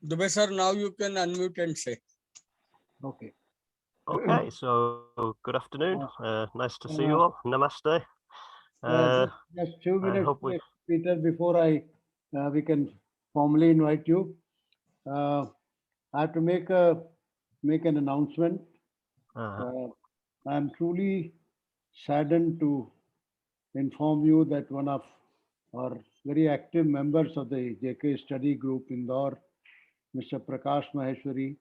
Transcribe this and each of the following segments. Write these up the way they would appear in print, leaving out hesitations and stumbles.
Dubey sir, now you can unmute and say. Okay. Okay, so good afternoon. Nice to see you all. Namaste. Just 2 minutes, hope we- Peter, before we can formally invite you. I have to make an announcement. I'm truly saddened to inform you that one of our very active members of the JK study group Indore, Mr. Prakash Maheshwari,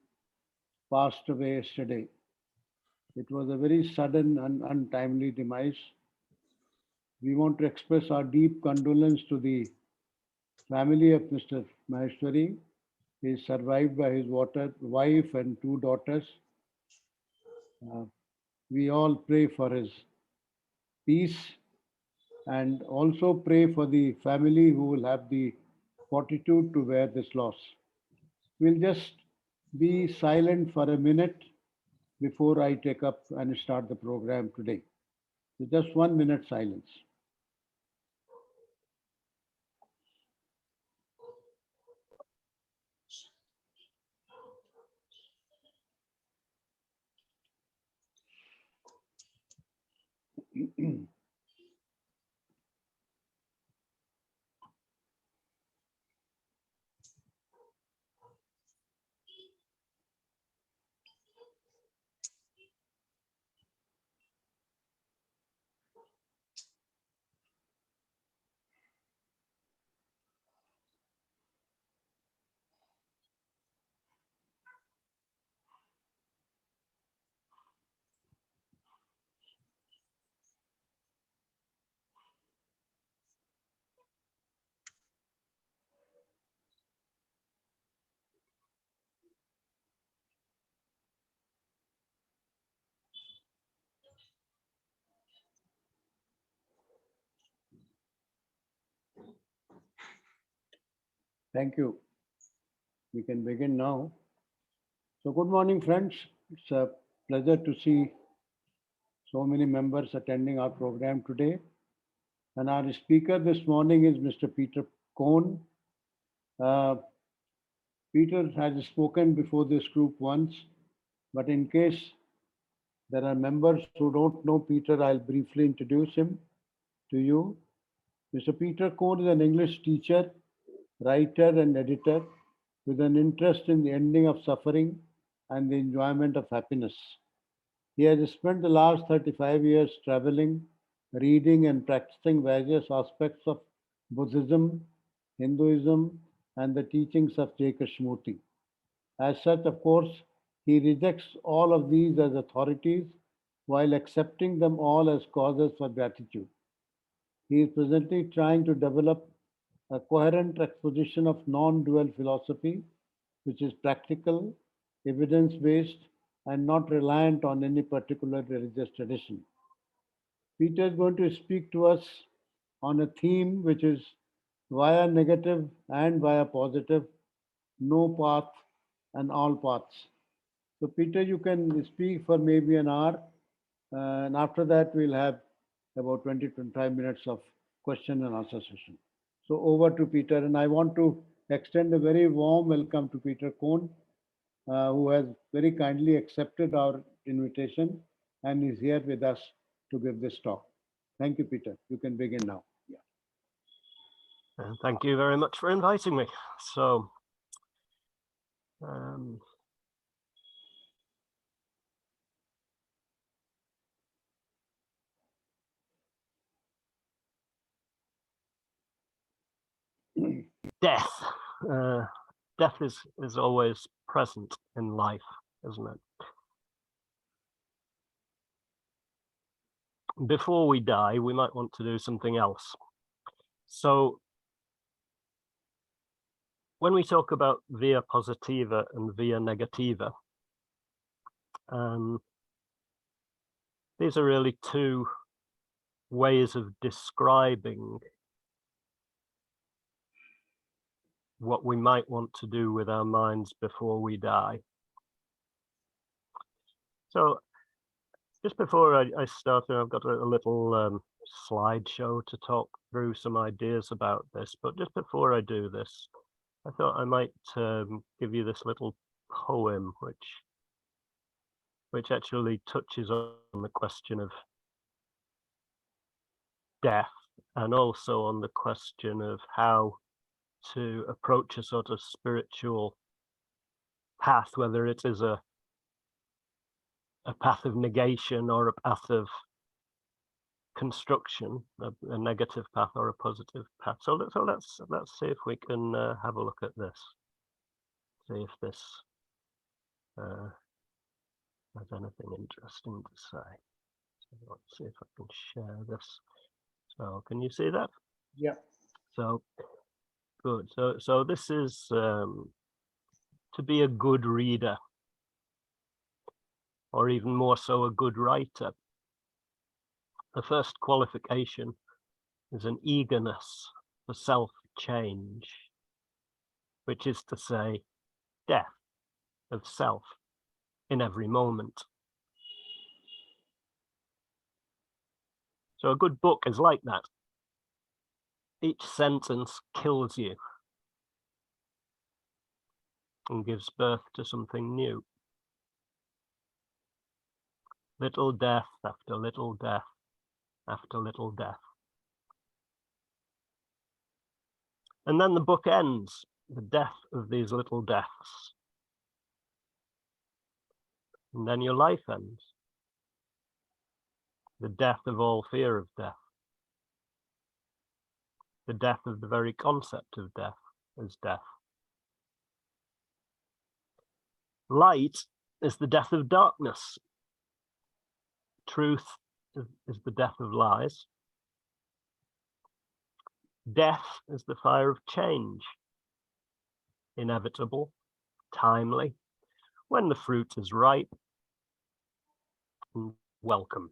passed away yesterday. It was a very sudden and untimely demise. We want to express our deep condolence to the family of Mr. Maheshwari. He is survived by his wife and 2 daughters. We all pray for his peace and also pray for the family who will have the fortitude to bear this loss. We'll just be silent for a minute before I take up and start the program today. So just 1 minute silence. Thank you. We can begin now. So good morning, friends. It's a pleasure to see so many members attending our program today. And our speaker this morning is Mr. Peter Coan. Peter has spoken before this group once, but in case there are members who don't know Peter, I'll briefly introduce him to you. Mr. Peter Coan is an English teacher, writer, and editor with an interest in the ending of suffering and the enjoyment of happiness. He has spent the last 35 years traveling, reading, and practicing various aspects of Buddhism, Hinduism, and the teachings of J. Krishnamurti. As such, of course, he rejects all of these as authorities while accepting them all as causes for gratitude. He is presently trying to develop a coherent exposition of non-dual philosophy, which is practical, evidence-based, and not reliant on any particular religious tradition. Peter is going to speak to us on a theme which is via negative and via positive, no path and all paths. So Peter, you can speak for maybe an hour, and after that we'll have about 20-25 minutes of question and answer session. So over to Peter, and I want to extend a very warm welcome to Peter Coan, who has very kindly accepted our invitation and is here with us to give this talk. Thank you, Peter. You can begin now. And thank you very much for inviting me. So, death. Death is always present in life, isn't it? Before we die, we might want to do something else. So when we talk about via positiva and via negativa, these are really two ways of describing what we might want to do with our minds before we die. So just before I start, I've got a little slideshow to talk through some ideas about this, but just before I do this, I thought I might give you this little poem, which actually touches on the question of death, and also on the question of how to approach a sort of spiritual path, whether it is a path of negation or a path of construction, a negative path or a positive path. So let's see if we can have a look at this. See if this has anything interesting to say. So let's see if I can share this. So can you see that? Yeah. So good. So this is to be a good reader, or even more so a good writer. The first qualification is an eagerness for self-change, which is to say, death of self in every moment. So a good book is like that. Each sentence kills you and gives birth to something new. Little death after little death after little death. And then the book ends, the death of these little deaths. And then your life ends, the death of all fear of death. The death of the very concept of death is death. Light is the death of darkness. Truth is the death of lies. Death is the fire of change, inevitable, timely, when the fruit is ripe, and welcome.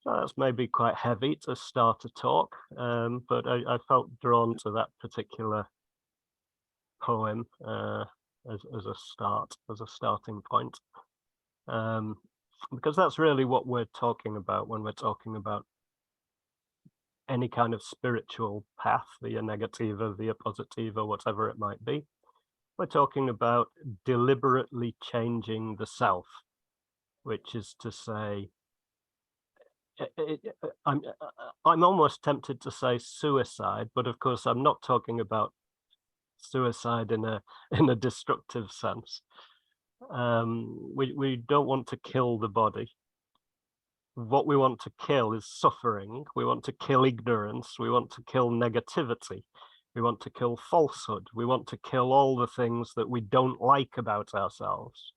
So that's maybe quite heavy to start a talk, but I felt drawn to that particular poem as a starting point, because that's really what we're talking about when we're talking about any kind of spiritual path, via negativa, via positiva, whatever it might be. We're talking about deliberately changing the self, which is to say, I'm almost tempted to say suicide, but of course I'm not talking about suicide in a destructive sense. We don't want to kill the body. What we want to kill is suffering. We want to kill ignorance. We want to kill negativity. We want to kill falsehood. We want to kill all the things that we don't like about ourselves.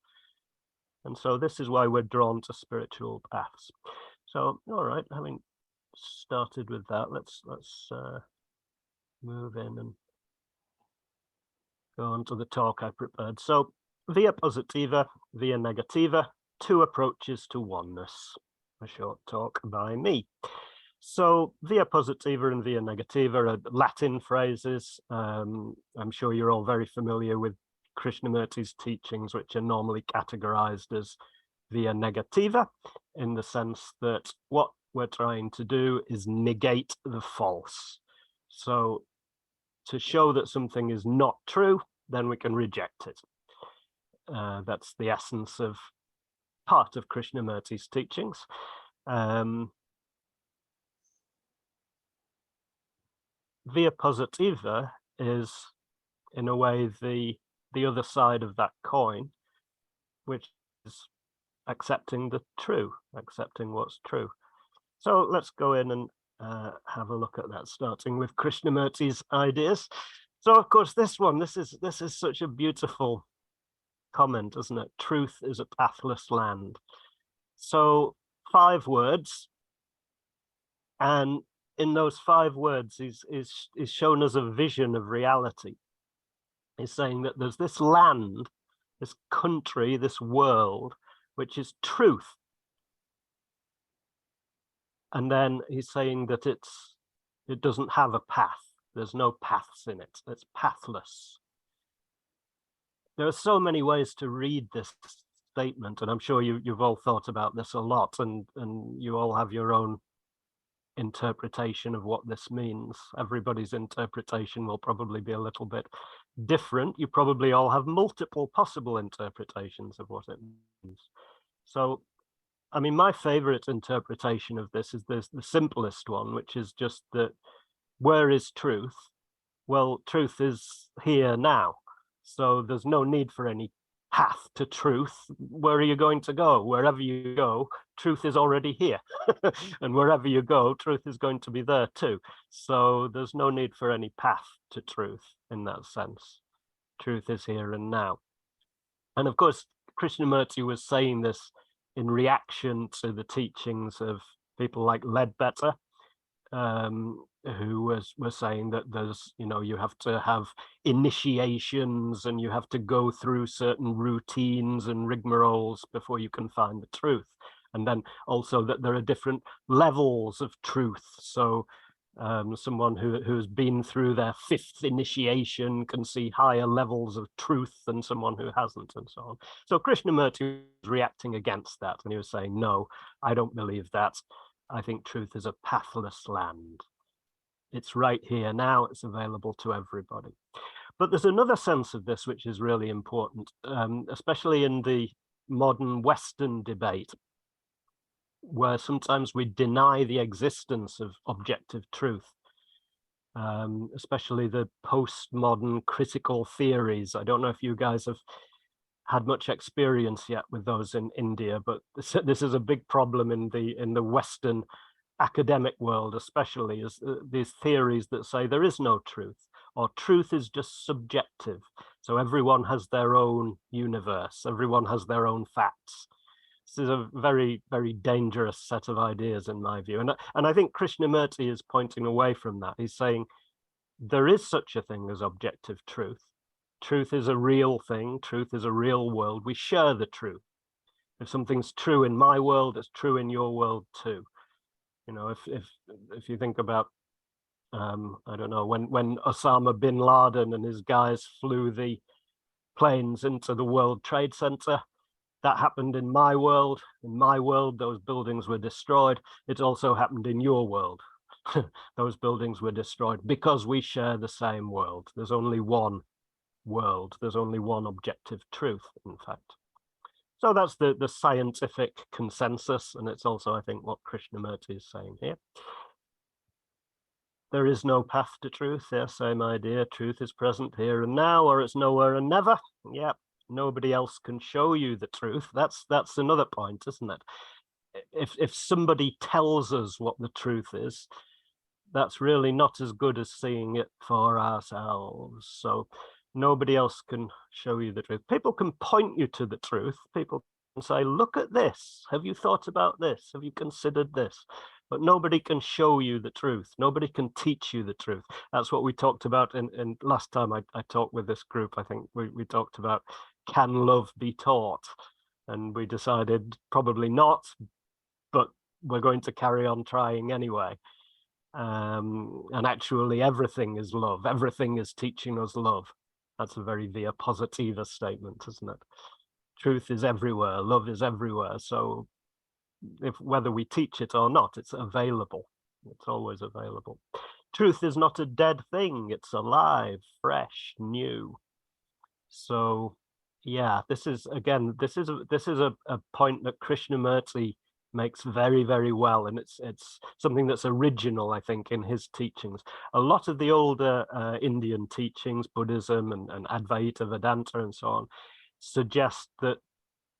And so this is why we're drawn to spiritual paths. So, all right, having started with that, let's move in and go on to the talk I prepared. So, via positiva, via negativa, two approaches to oneness. A short talk by me. So via positiva and via negativa are Latin phrases. I'm sure you're all very familiar with Krishnamurti's teachings, which are normally categorized as via negativa, in the sense that what we're trying to do is negate the false. So to show that something is not true, then we can reject it. That's the essence of part of Krishnamurti's teachings. Via positiva is, in a way, the other side of that coin, which is accepting the true, accepting what's true. So let's go in and have a look at that, starting with Krishnamurti's ideas. So of course, this is such a beautiful comment, isn't it? Truth is a pathless land. So 5 words, and in those 5 words is shown as a vision of reality. He's saying that there's this land, this country, this world, which is truth. And then he's saying that it doesn't have a path. There's no paths in it. It's pathless. There are so many ways to read this statement, and I'm sure you've all thought about this a lot, and you all have your own interpretation of what this means. Everybody's interpretation will probably be a little bit different. You probably all have multiple possible interpretations of what it means. So, I mean, my favorite interpretation of this is the simplest one, which is just that where is truth? Well, truth is here now. So there's no need for any path to truth. Where are you going to go? Wherever you go, truth is already here. And wherever you go, truth is going to be there too. So there's no need for any path to truth in that sense. Truth is here and now. And of course, Krishnamurti was saying this in reaction to the teachings of people like Ledbetter, who were saying that there's, you have to have initiations and you have to go through certain routines and rigmaroles before you can find the truth. And then also that there are different levels of truth. So someone who's been through their 5th initiation can see higher levels of truth than someone who hasn't, and so on. So Krishnamurti was reacting against that, and he was saying, no, I don't believe that. I think truth is a pathless land. It's right here now, it's available to everybody. But there's another sense of this which is really important, especially in the modern Western debate, where sometimes we deny the existence of objective truth, especially the postmodern critical theories. I don't know if you guys have had much experience yet with those in India, but this is a big problem in the Western academic world, especially, is these theories that say there is no truth, or truth is just subjective. So everyone has their own universe, everyone has their own facts. This is a very, very dangerous set of ideas in my view. And I think Krishnamurti is pointing away from that. He's saying there is such a thing as objective truth. Truth is a real thing. Truth is a real world. We share the truth. If something's true in my world, it's true in your world too. If you think about, I don't know, when Osama bin Laden and his guys flew the planes into the World Trade Center, that happened in my world. In my world, those buildings were destroyed. It also happened in your world. Those buildings were destroyed because we share the same world. There's only one world. There's only one objective truth, in fact. So that's the scientific consensus, and it's also, I think, what Krishnamurti is saying here. There is no path to truth. Yeah, same idea. Truth is present here and now, or it's nowhere and never. Yeah, nobody else can show you the truth. That's another point, isn't it? If somebody tells us what the truth is, that's really not as good as seeing it for ourselves. So nobody else can show you the truth. People can point you to the truth. People can say, look at this. Have you thought about this? Have you considered this? But nobody can show you the truth. Nobody can teach you the truth. That's what we talked about in last time I talked with this group. I think we talked about, can love be taught? And we decided probably not, but we're going to carry on trying anyway. And actually everything is love. Everything is teaching us love. That's a very via positiva statement, isn't it? Truth is everywhere. Love is everywhere. So whether we teach it or not, it's available. It's always available. Truth is not a dead thing. It's alive, fresh, new. So yeah, this is a point that Krishnamurti makes very, very well, and it's something that's original, I think, in his teachings. A lot of the older Indian teachings, Buddhism and Advaita Vedanta and so on, suggest that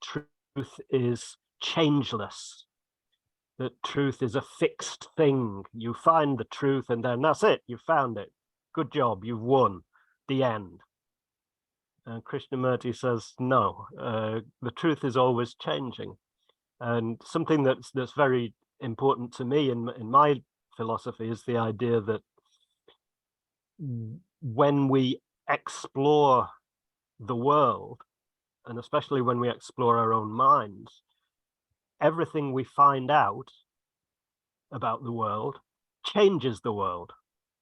truth is changeless, that truth is a fixed thing. You find the truth and then that's it, you found it. Good job, you've won, the end. And Krishnamurti says, no, the truth is always changing. And something that's very important to me in my philosophy is the idea that when we explore the world, and especially when we explore our own minds, everything we find out about the world changes the world.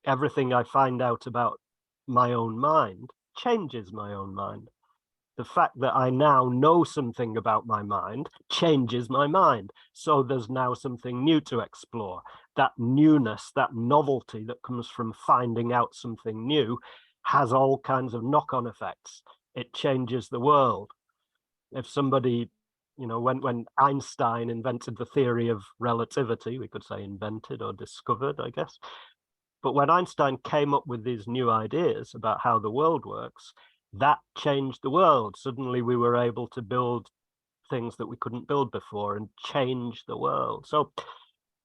Everything I find out about my own mind changes my own mind. The fact that I now know something about my mind changes my mind. So there's now something new to explore. That newness, that novelty that comes from finding out something new has all kinds of knock-on effects. It changes the world. If somebody, you know, when Einstein invented the theory of relativity, we could say invented or discovered, I guess. But when Einstein came up with these new ideas about how the world works, that changed the world. Suddenly we were able to build things that we couldn't build before and change the world. So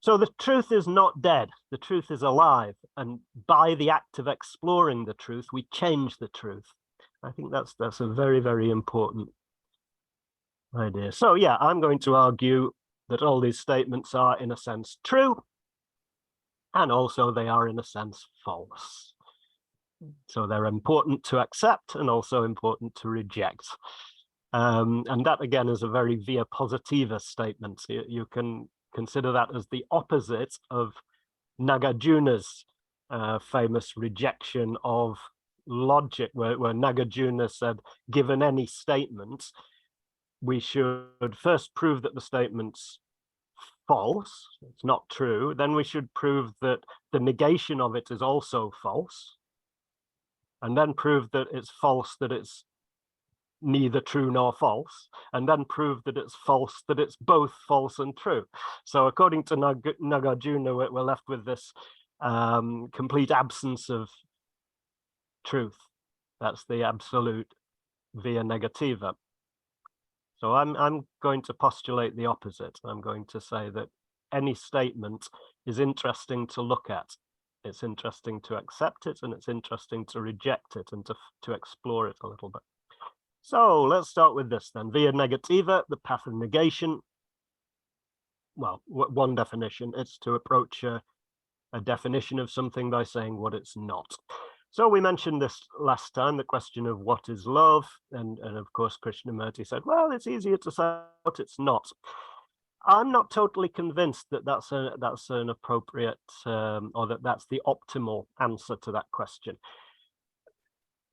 the truth is not dead. The truth is alive. And by the act of exploring the truth, we change the truth. I think that's a very, very important idea. So yeah, I'm going to argue that all these statements are in a sense true, and also they are in a sense false. So they're important to accept and also important to reject. And that again is a very via positiva statement. You can consider that as the opposite of Nagarjuna's famous rejection of logic, where Nagarjuna said, given any statement, we should first prove that the statement's false, it's not true, then we should prove that the negation of it is also false, and then prove that it's false, that it's neither true nor false, and then prove that it's false, that it's both false and true. So according to Nagarjuna, we're left with this complete absence of truth. That's the absolute via negativa. So I'm going to postulate the opposite. I'm going to say that any statement is interesting to look at. It's interesting to accept it, and it's interesting to reject it and to explore it a little bit. So let's start with this then. Via negativa, the path of negation. Well, one definition, it's to approach a definition of something by saying what it's not. So we mentioned this last time, the question of what is love, and of course Krishnamurti said, well, it's easier to say what it's not. I'm not totally convinced that that's an appropriate or that's the optimal answer to that question.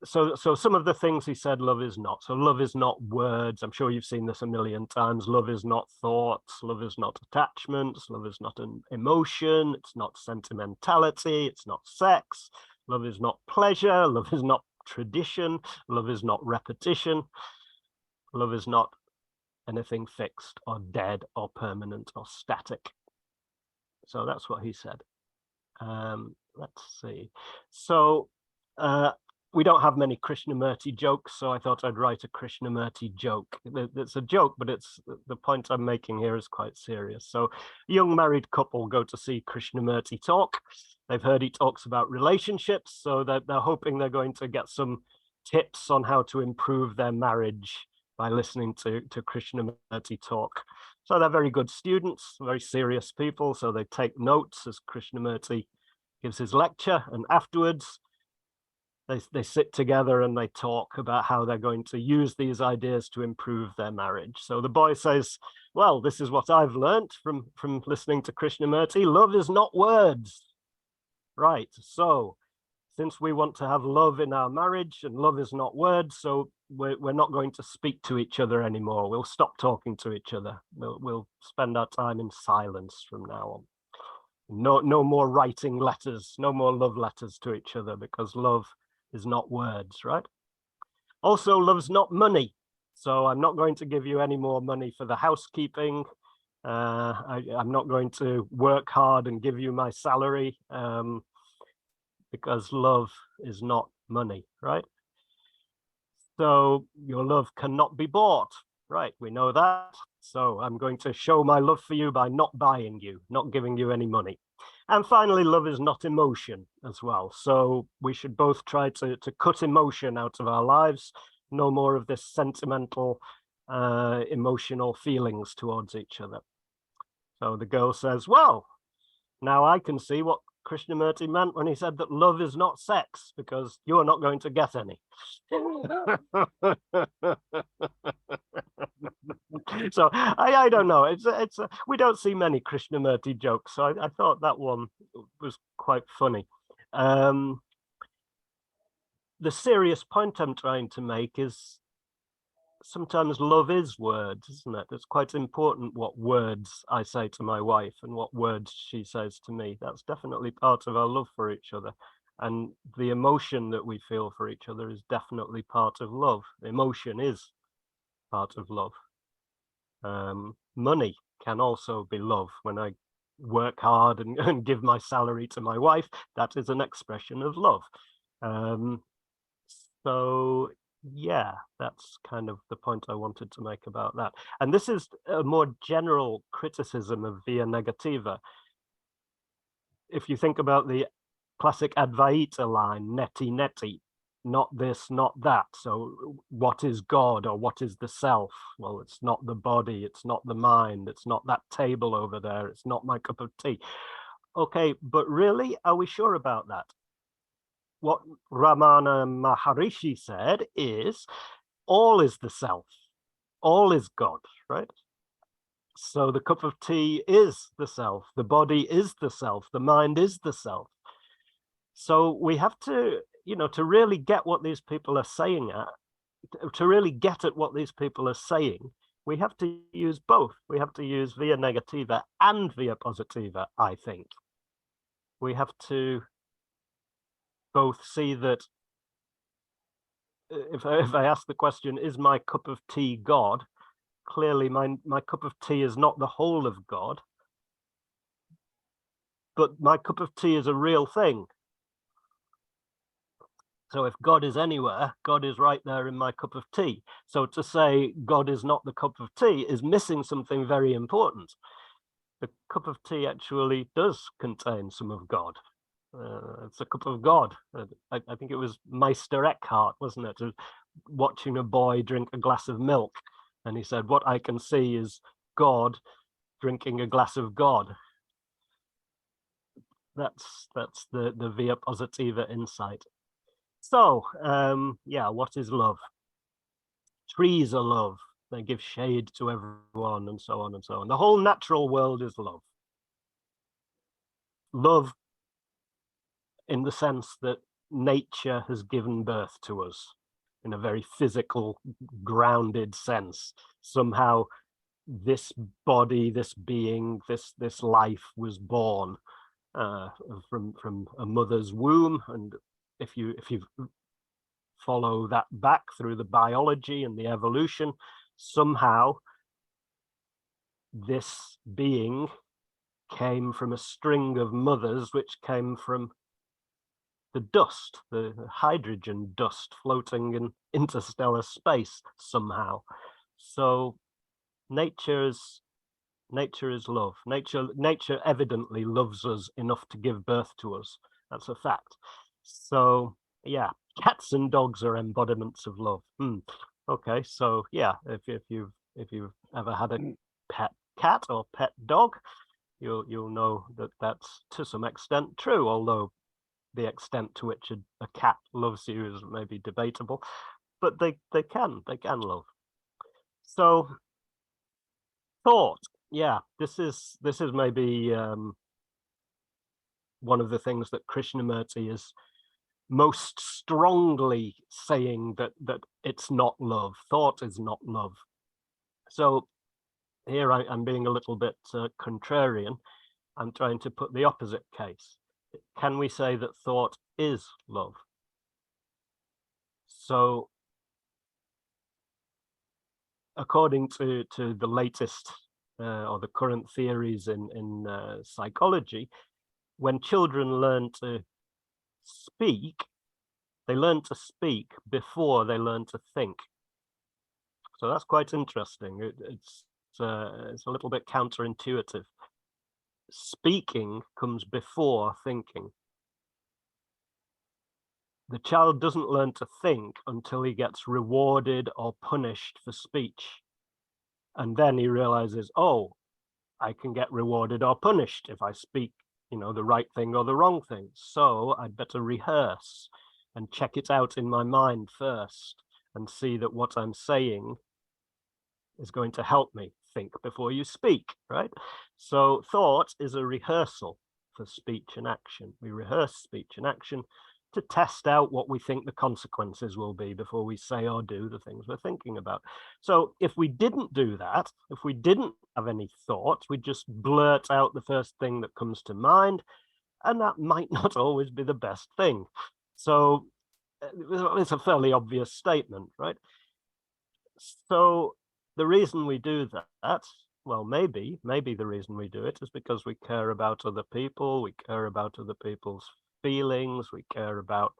So some of the things he said love is not. So love is not words. I'm sure you've seen this a million times. Love is not thoughts. Love is not attachments. Love is not an emotion. It's not sentimentality. It's not sex. Love is not pleasure. Love is not tradition. Love is not repetition. Love is not anything fixed or dead or permanent or static. So that's what he said. Let's see. So we don't have many Krishnamurti jokes, so I thought I'd write a Krishnamurti joke. It's a joke, but it's the point I'm making here is quite serious. So a young married couple go to see Krishnamurti talk. They've heard he talks about relationships, so they're hoping they're going to get some tips on how to improve their marriage by listening to Krishnamurti talk. So they're very good students, very serious people, so they take notes as Krishnamurti gives his lecture, and afterwards they sit together and they talk about how they're going to use these ideas to improve their marriage. So the boy says, well, this is what I've learned from listening to Krishnamurti. Love is not words. Right, so since we want to have love in our marriage and love is not words, so we're not going to speak to each other anymore. We'll stop talking to each other. We'll spend our time in silence from now on. No more writing letters, no more love letters to each other, because love is not words, right? Also, love's not money. So I'm not going to give you any more money for the housekeeping. I'm not going to work hard and give you my salary because love is not money, right? So your love cannot be bought, right? We know that. So I'm going to show my love for you by not buying you, not giving you any money. And finally, love is not emotion as well. So we should both try to cut emotion out of our lives. No more of this sentimental, emotional feelings towards each other. So the girl says, well, now I can see what Krishnamurti meant when he said that love is not sex, because you're not going to get any. So I don't know. We don't see many Krishnamurti jokes, so I thought that one was quite funny. The serious point I'm trying to make is sometimes love is words, isn't it? It's quite important what words I say to my wife and what words she says to me. That's definitely part of our love for each other. And the emotion that we feel for each other is definitely part of love. Emotion is part of love. Money can also be love. When I work hard and give my salary to my wife, that is an expression of love. So yeah, that's kind of the point I wanted to make about that. And this is a more general criticism of via negativa. If you think about the classic Advaita line, neti neti, not this, not that. So what is God, or what is the self? Well, it's not the body, it's not the mind, it's not that table over there, it's not my cup of tea. Okay, but really, are we sure about that? What Ramana Maharishi said is, all is the self, all is God, right? So the cup of tea is the self, the body is the self, the mind is the self. So we have to, to really get what these people are saying to really get at what these people are saying, we have to use both. We have to use via negativa and via positiva, I think. We have to both see that if I ask the question, is my cup of tea God? Clearly, my cup of tea is not the whole of God, but my cup of tea is a real thing. So if God is anywhere, God is right there in my cup of tea. So to say God is not the cup of tea is missing something very important. The cup of tea actually does contain some of God. It's a cup of God. I think it was Meister Eckhart, wasn't it? Watching a boy drink a glass of milk. And he said, what I can see is God drinking a glass of God. That's the via positiva insight. So, yeah, what is love? Trees are love. They give shade to everyone, and so on and so on. The whole natural world is love. Love in the sense that nature has given birth to us in a very physical, grounded sense. Somehow this body, this being, this life was born from a mother's womb. And if you follow that back through the biology and the evolution, somehow this being came from a string of mothers, which came from the dust, the hydrogen dust floating in interstellar space somehow. So nature is love. Nature evidently loves us enough to give birth to us. That's a fact. So yeah, cats and dogs are embodiments of love. Okay, so yeah, if you've ever had a pet cat or pet dog, you'll know that that's to some extent true, although the extent to which a cat loves you is maybe debatable, but they can love. So thought, yeah, this is maybe one of the things that Krishnamurti is most strongly saying, that it's not love. Thought is not love. So here I'm being a little bit contrarian. I'm trying to put the opposite case. Can we say that thought is love? So according to the latest or the current theories in psychology, when children learn to speak, they learn to speak before they learn to think. So that's quite interesting. It's a little bit counterintuitive. Speaking comes before thinking. The child doesn't learn to think until he gets rewarded or punished for speech. And then he realizes, oh, I can get rewarded or punished if I speak, the right thing or the wrong thing. So I'd better rehearse and check it out in my mind first and see that what I'm saying is going to help me. Think before you speak, right? So thought is a rehearsal for speech and action. We rehearse speech and action to test out what we think the consequences will be before we say or do the things we're thinking about. So if we didn't do that, if we didn't have any thoughts, we'd just blurt out the first thing that comes to mind, and that might not always be the best thing. So it's a fairly obvious statement, right? So the reason we do that, well, maybe the reason we do it is because we care about other people, we care about other people's feelings, we care about,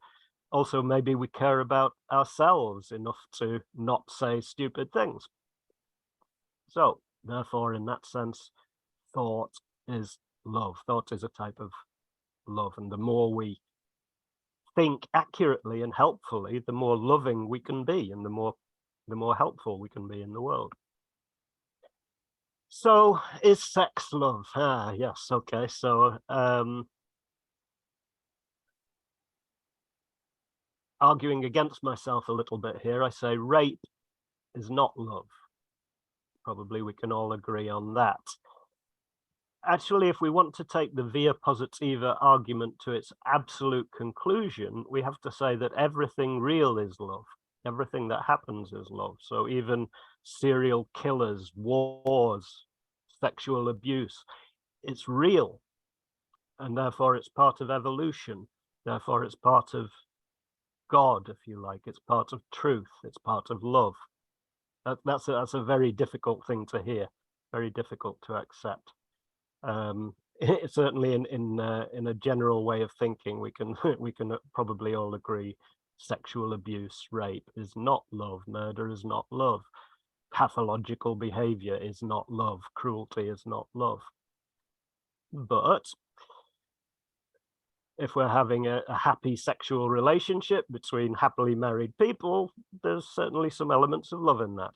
also maybe we care about ourselves enough to not say stupid things. So therefore, in that sense, thought is love. Thought is a type of love, and the more we think accurately and helpfully, the more loving we can be, and the more helpful we can be in the world. So is sex love? Yes, okay. So arguing against myself a little bit here, I say rape is not love. Probably we can all agree on that. Actually, if we want to take the via positiva argument to its absolute conclusion, we have to say that everything real is love. Everything that happens is love. So even serial killers, wars, sexual abuse, it's real. And therefore it's part of evolution. Therefore it's part of God, if you like. It's part of truth. It's part of love. That's a very difficult thing to hear, very difficult to accept. Certainly in a general way of thinking, we can probably all agree sexual abuse, rape is not love, murder is not love, pathological behavior is not love, cruelty is not love. But if we're having a happy sexual relationship between happily married people, there's certainly some elements of love in that.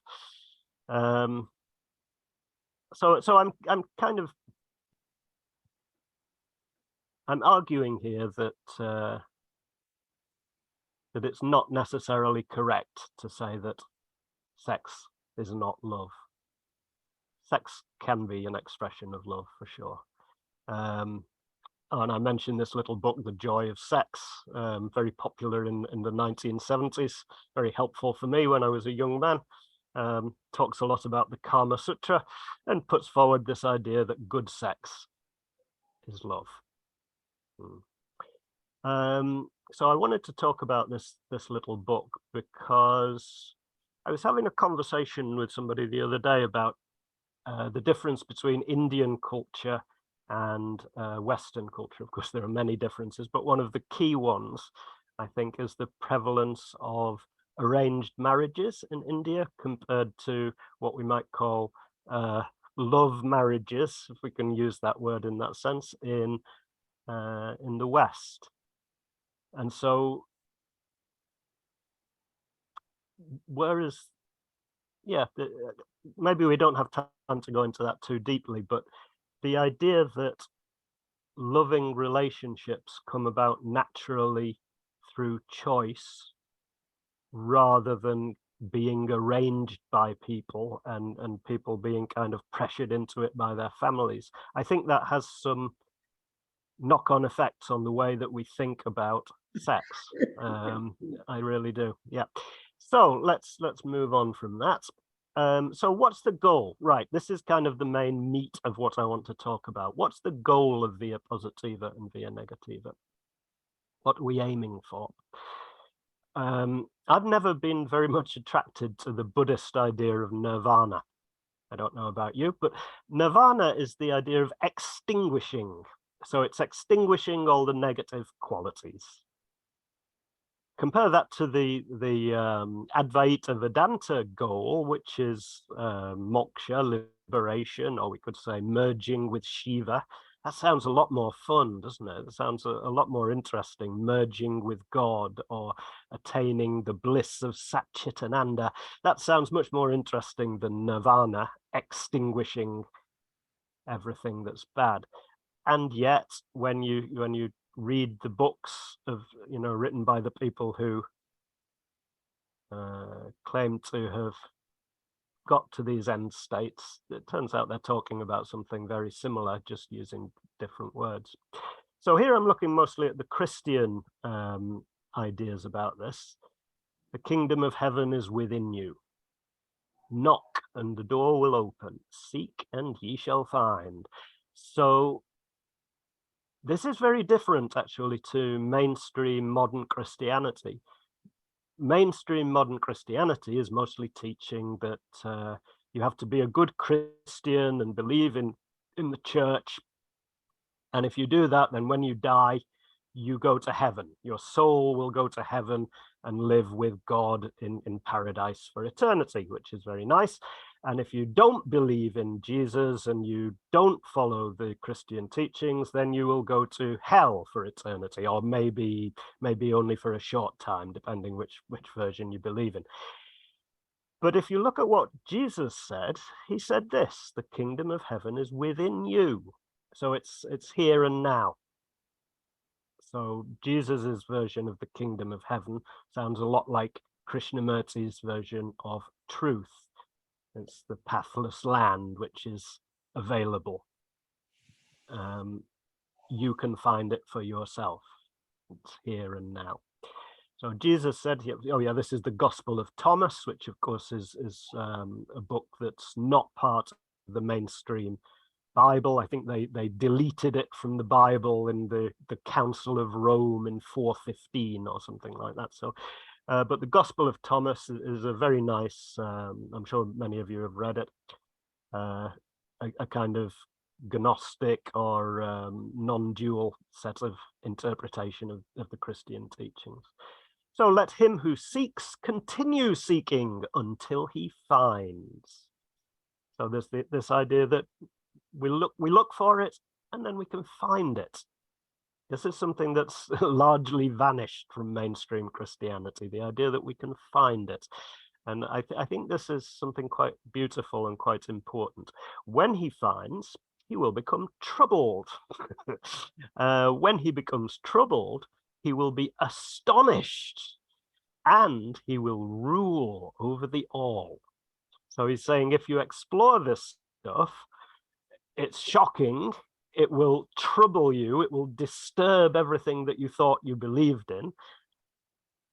So I'm arguing here that that it's not necessarily correct to say that sex is not love. Sex can be an expression of love for sure. And I mentioned this little book, The Joy of Sex, very popular in the 1970s, very helpful for me when I was a young man. Talks a lot about the Kama Sutra and puts forward this idea that good sex is love. So I wanted to talk about this little book because I was having a conversation with somebody the other day about the difference between Indian culture and Western culture. Of course, there are many differences, but one of the key ones, I think, is the prevalence of arranged marriages in India compared to what we might call love marriages, if we can use that word in that sense, in the West. And so, whereas, yeah, maybe we don't have time to go into that too deeply, but the idea that loving relationships come about naturally through choice rather than being arranged by people and people being kind of pressured into it by their families. I think that has some knock-on effects on the way that we think about sex. I really do. Yeah. So let's move on from that. So what's the goal? Right, this is kind of the main meat of what I want to talk about. What's the goal of via positiva and via negativa? What are we aiming for? I've never been very much attracted to the Buddhist idea of nirvana. I don't know about you, but nirvana is the idea of extinguishing. So it's extinguishing all the negative qualities. Compare that to the Advaita Vedanta goal, which is moksha, liberation, or we could say merging with Shiva. That sounds a lot more fun, doesn't it? It sounds a lot more interesting, merging with God or attaining the bliss of Satchitananda. That sounds much more interesting than nirvana, extinguishing everything that's bad. And yet, when you read the books of, written by the people who claim to have got to these end states, it turns out they're talking about something very similar, just using different words. So here I'm looking mostly at the Christian ideas about this. The kingdom of heaven is within you. Knock and the door will open. Seek and ye shall find. So this is very different actually to mainstream modern Christianity. Mainstream modern Christianity is mostly teaching that you have to be a good Christian and believe in the church. And if you do that, then when you die, you go to heaven. Your soul will go to heaven and live with God in paradise for eternity, which is very nice. And if you don't believe in Jesus and you don't follow the Christian teachings, then you will go to hell for eternity, or maybe only for a short time, depending which version you believe in. But if you look at what Jesus said, he said this: the kingdom of heaven is within you. So it's here and now. So Jesus's version of the kingdom of heaven sounds a lot like Krishnamurti's version of truth. It's the pathless land which is available. You can find it for yourself. It's here and now. So Jesus said, oh yeah, this is the Gospel of Thomas, which of course is a book that's not part of the mainstream Bible. I think they deleted it from the Bible in the Council of Rome in 415 or something like that. So, but the Gospel of Thomas is a very nice, I'm sure many of you have read it, a kind of Gnostic or non-dual set of interpretation of the Christian teachings. So let him who seeks continue seeking until he finds. So there's this idea that we look for it and then we can find it. This is something that's largely vanished from mainstream Christianity, the idea that we can find it. And I think this is something quite beautiful and quite important. When he finds, he will become troubled. When he becomes troubled, he will be astonished and he will rule over the all. So he's saying if you explore this stuff, it's shocking, it will trouble you, it will disturb everything that you thought you believed in.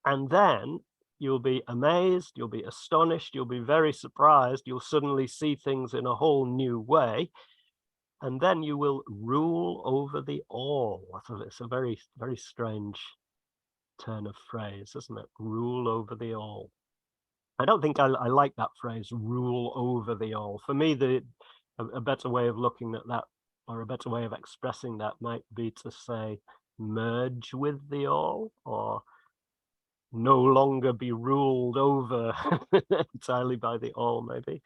And then you'll be amazed, you'll be astonished, you'll be very surprised, you'll suddenly see things in a whole new way. And then you will rule over the all. It's a very, very strange turn of phrase, isn't it? Rule over the all. I don't think I like that phrase, rule over the all. For me, a better way of looking at that, or a better way of expressing that, might be to say merge with the all, or no longer be ruled over entirely by the all, maybe.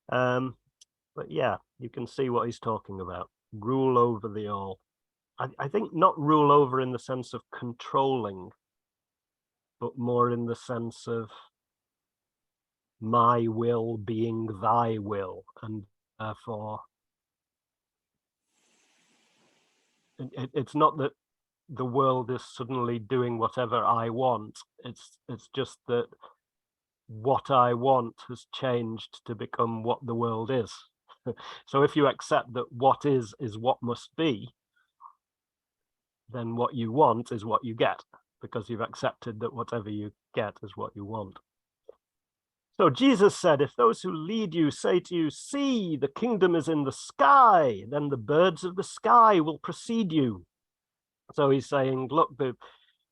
But yeah, you can see what he's talking about. Rule over the all. I think not rule over in the sense of controlling, but more in the sense of my will being thy will, and therefore it's not that the world is suddenly doing whatever I want. It's just that what I want has changed to become what the world is. So if you accept that what is what must be, then what you want is what you get, because you've accepted that whatever you get is what you want. So Jesus said, if those who lead you say to you, see, the kingdom is in the sky, then the birds of the sky will precede you. So he's saying, look,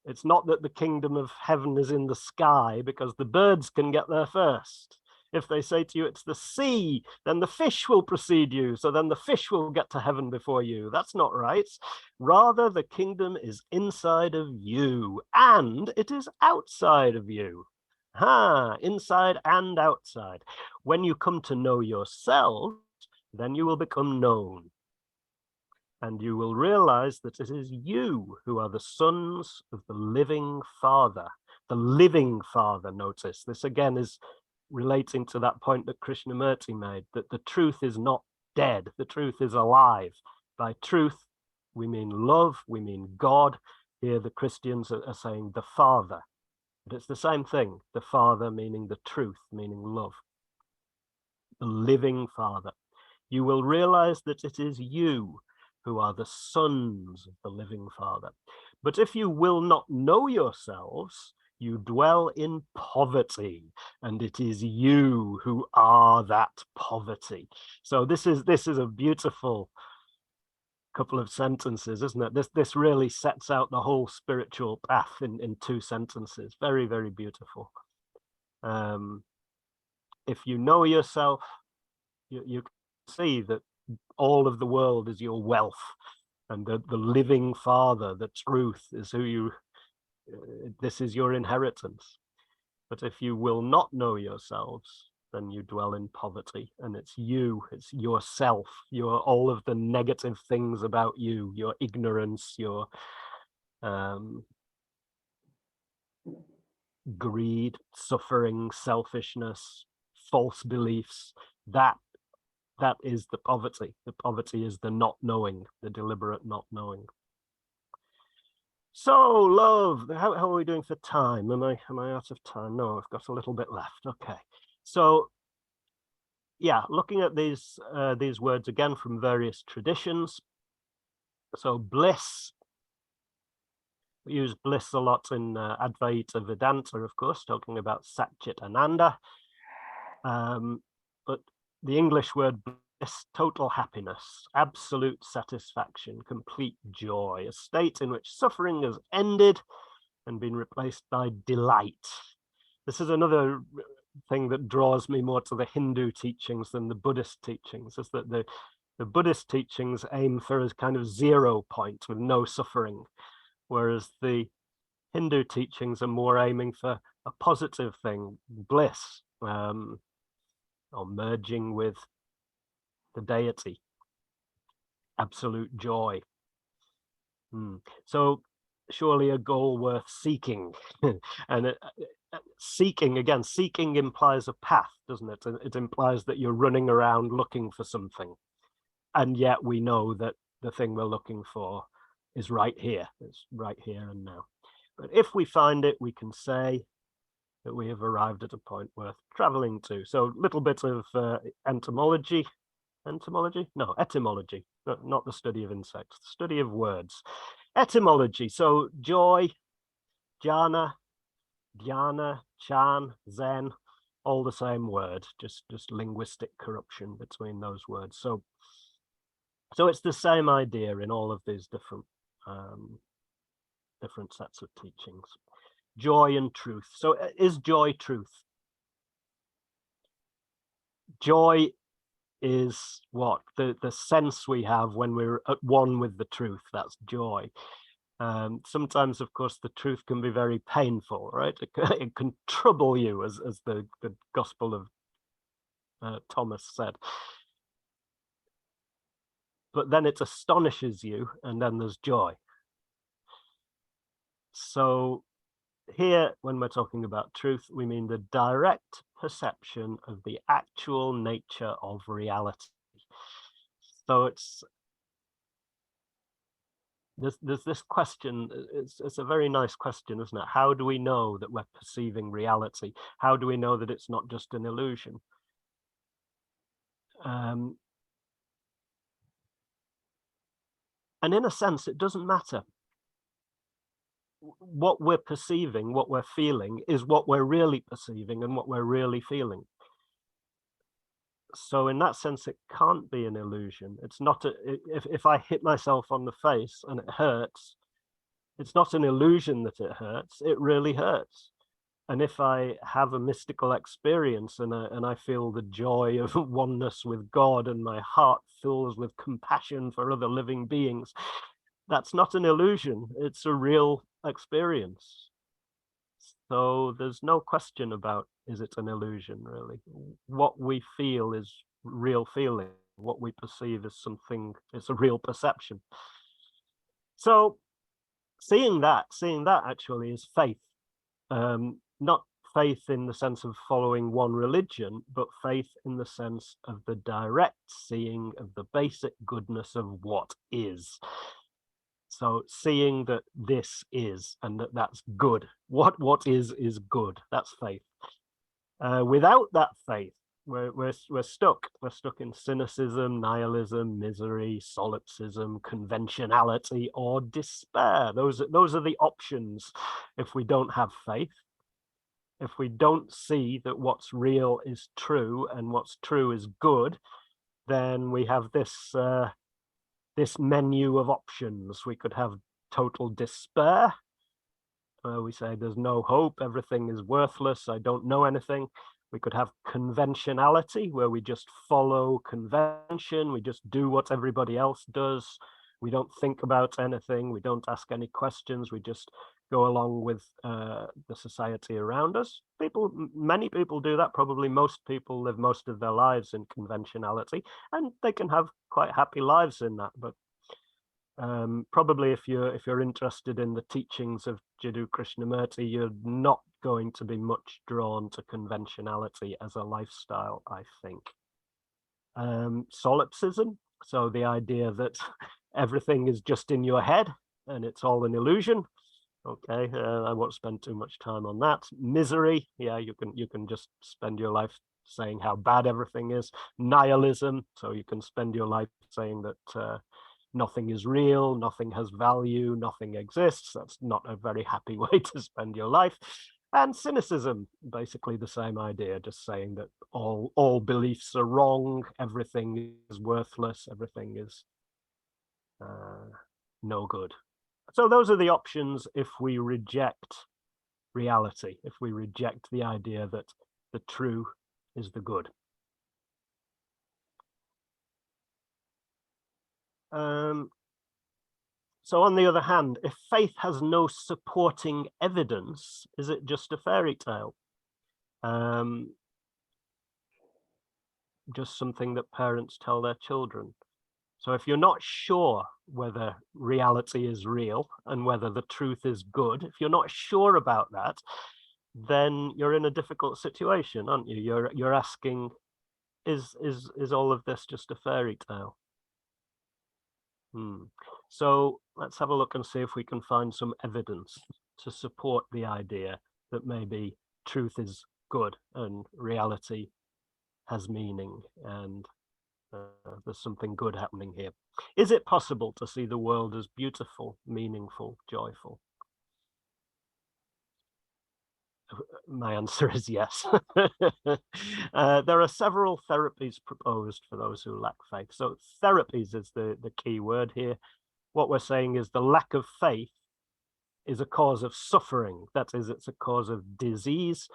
it's not that the kingdom of heaven is in the sky, because the birds can get there first. If they say to you, it's the sea, then the fish will precede you. So then the fish will get to heaven before you. That's not right. Rather, the kingdom is inside of you, and it is outside of you. Inside and outside. When you come to know yourself, then you will become known. And you will realize that it is you who are the sons of the living Father. The living Father, notice. This again is relating to that point that Krishnamurti made, that the truth is not dead, the truth is alive. By truth, we mean love, we mean God. Here the Christians are saying the Father. But it's the same thing, the Father meaning the truth, meaning love. The living Father. You will realize that it is you who are the sons of the living Father. But if you will not know yourselves, you dwell in poverty, and it is you who are that poverty. So this is a beautiful couple of sentences, isn't it? This really sets out the whole spiritual path in 2 sentences. Very, very beautiful. If you know yourself, you can see that all of the world is your wealth, and the living Father, the truth, is who you, this is your inheritance. But if you will not know yourselves, then you dwell in poverty, and it's you, it's yourself, your all of the negative things about you, your ignorance, your greed, suffering, selfishness, false beliefs. That is the poverty. The poverty is the not knowing, the deliberate not knowing. So, love, how are we doing for time? Am I out of time? No, I've got a little bit left. Okay. So, yeah, looking at these words again from various traditions. So, bliss. We use bliss a lot in Advaita Vedanta, of course, talking about Satchit Ananda. But the English word bliss, total happiness, absolute satisfaction, complete joy, a state in which suffering has ended and been replaced by delight. This is another thing that draws me more to the Hindu teachings than the Buddhist teachings, is that the Buddhist teachings aim for a kind of 0 point with no suffering, whereas the Hindu teachings are more aiming for a positive thing, bliss, or merging with the deity, absolute joy. So surely a goal worth seeking. And seeking implies a path, doesn't it? It implies that you're running around looking for something, and yet we know that the thing we're looking for is right here. It's right here and now. But if we find it, we can say that we have arrived at a point worth traveling to. So a little bit of etymology, not the study of insects, the study of words. Etymology, so joy, jhana, dhyana, chan, zen, all the same word, just linguistic corruption between those words. So it's the same idea in all of these different sets of teachings. Joy and truth. So is joy truth? Joy is what? The sense we have when we're at one with the truth. That's joy. Sometimes, of course, the truth can be very painful, right? It can trouble you, as the Gospel of Thomas said. But then it astonishes you, and then there's joy. So here, when we're talking about truth, we mean the direct perception of the actual nature of reality. So there's this question, it's a very nice question, isn't it? How do we know that we're perceiving reality? How do we know that it's not just an illusion? And in a sense, it doesn't matter. What we're perceiving, what we're feeling, is what we're really perceiving and what we're really feeling. So in that sense, it can't be an illusion. It's not if I hit myself on the face and it hurts, it's not an illusion that it hurts, it really hurts. And if I have a mystical experience and I feel the joy of oneness with God and my heart fills with compassion for other living beings, that's not an illusion, it's a real experience. So there's no question about, is it an illusion, really? What we feel is real feeling. What we perceive is something, it's a real perception. So seeing that actually is faith. Not faith in the sense of following one religion, but faith in the sense of the direct seeing of the basic goodness of what is. So seeing that this is, and that's good. What is good. That's faith. Without that faith, we're stuck. We're stuck in cynicism, nihilism, misery, solipsism, conventionality, or despair. Those are the options if we don't have faith. If we don't see that what's real is true and what's true is good, then we have this this menu of options. We could have total despair, where we say there's no hope, everything is worthless, I don't know anything. We could have conventionality, where we just follow convention, we just do what everybody else does. We don't think about anything, we don't ask any questions, we just go along with the society around us. Many people do that. Probably most people live most of their lives in conventionality, and they can have quite happy lives in that. But probably if you're interested in the teachings of Jiddu Krishnamurti, you're not going to be much drawn to conventionality as a lifestyle, I think. Solipsism, so the idea that everything is just in your head and it's all an illusion. Okay, I won't spend too much time on that. Misery, yeah, you can just spend your life saying how bad everything is. Nihilism, so you can spend your life saying that nothing is real, nothing has value, nothing exists. That's not a very happy way to spend your life. And cynicism, basically the same idea, just saying that all beliefs are wrong, everything is worthless, everything is no good. So those are the options if we reject reality, if we reject the idea that the true is the good. So on the other hand, if faith has no supporting evidence, is it just a fairy tale? Just something that parents tell their children. So if you're not sure whether reality is real and whether the truth is good, if you're not sure about that, then you're in a difficult situation, aren't you? You're asking, is all of this just a fairy tale? So let's have a look and see if we can find some evidence to support the idea that maybe truth is good and reality has meaning and there's something good happening here. Is it possible to see the world as beautiful, meaningful, joyful? My answer is yes. There are several therapies proposed for those who lack faith. So therapies is the key word here. What we're saying is the lack of faith is a cause of suffering. That is, it's a cause of disease,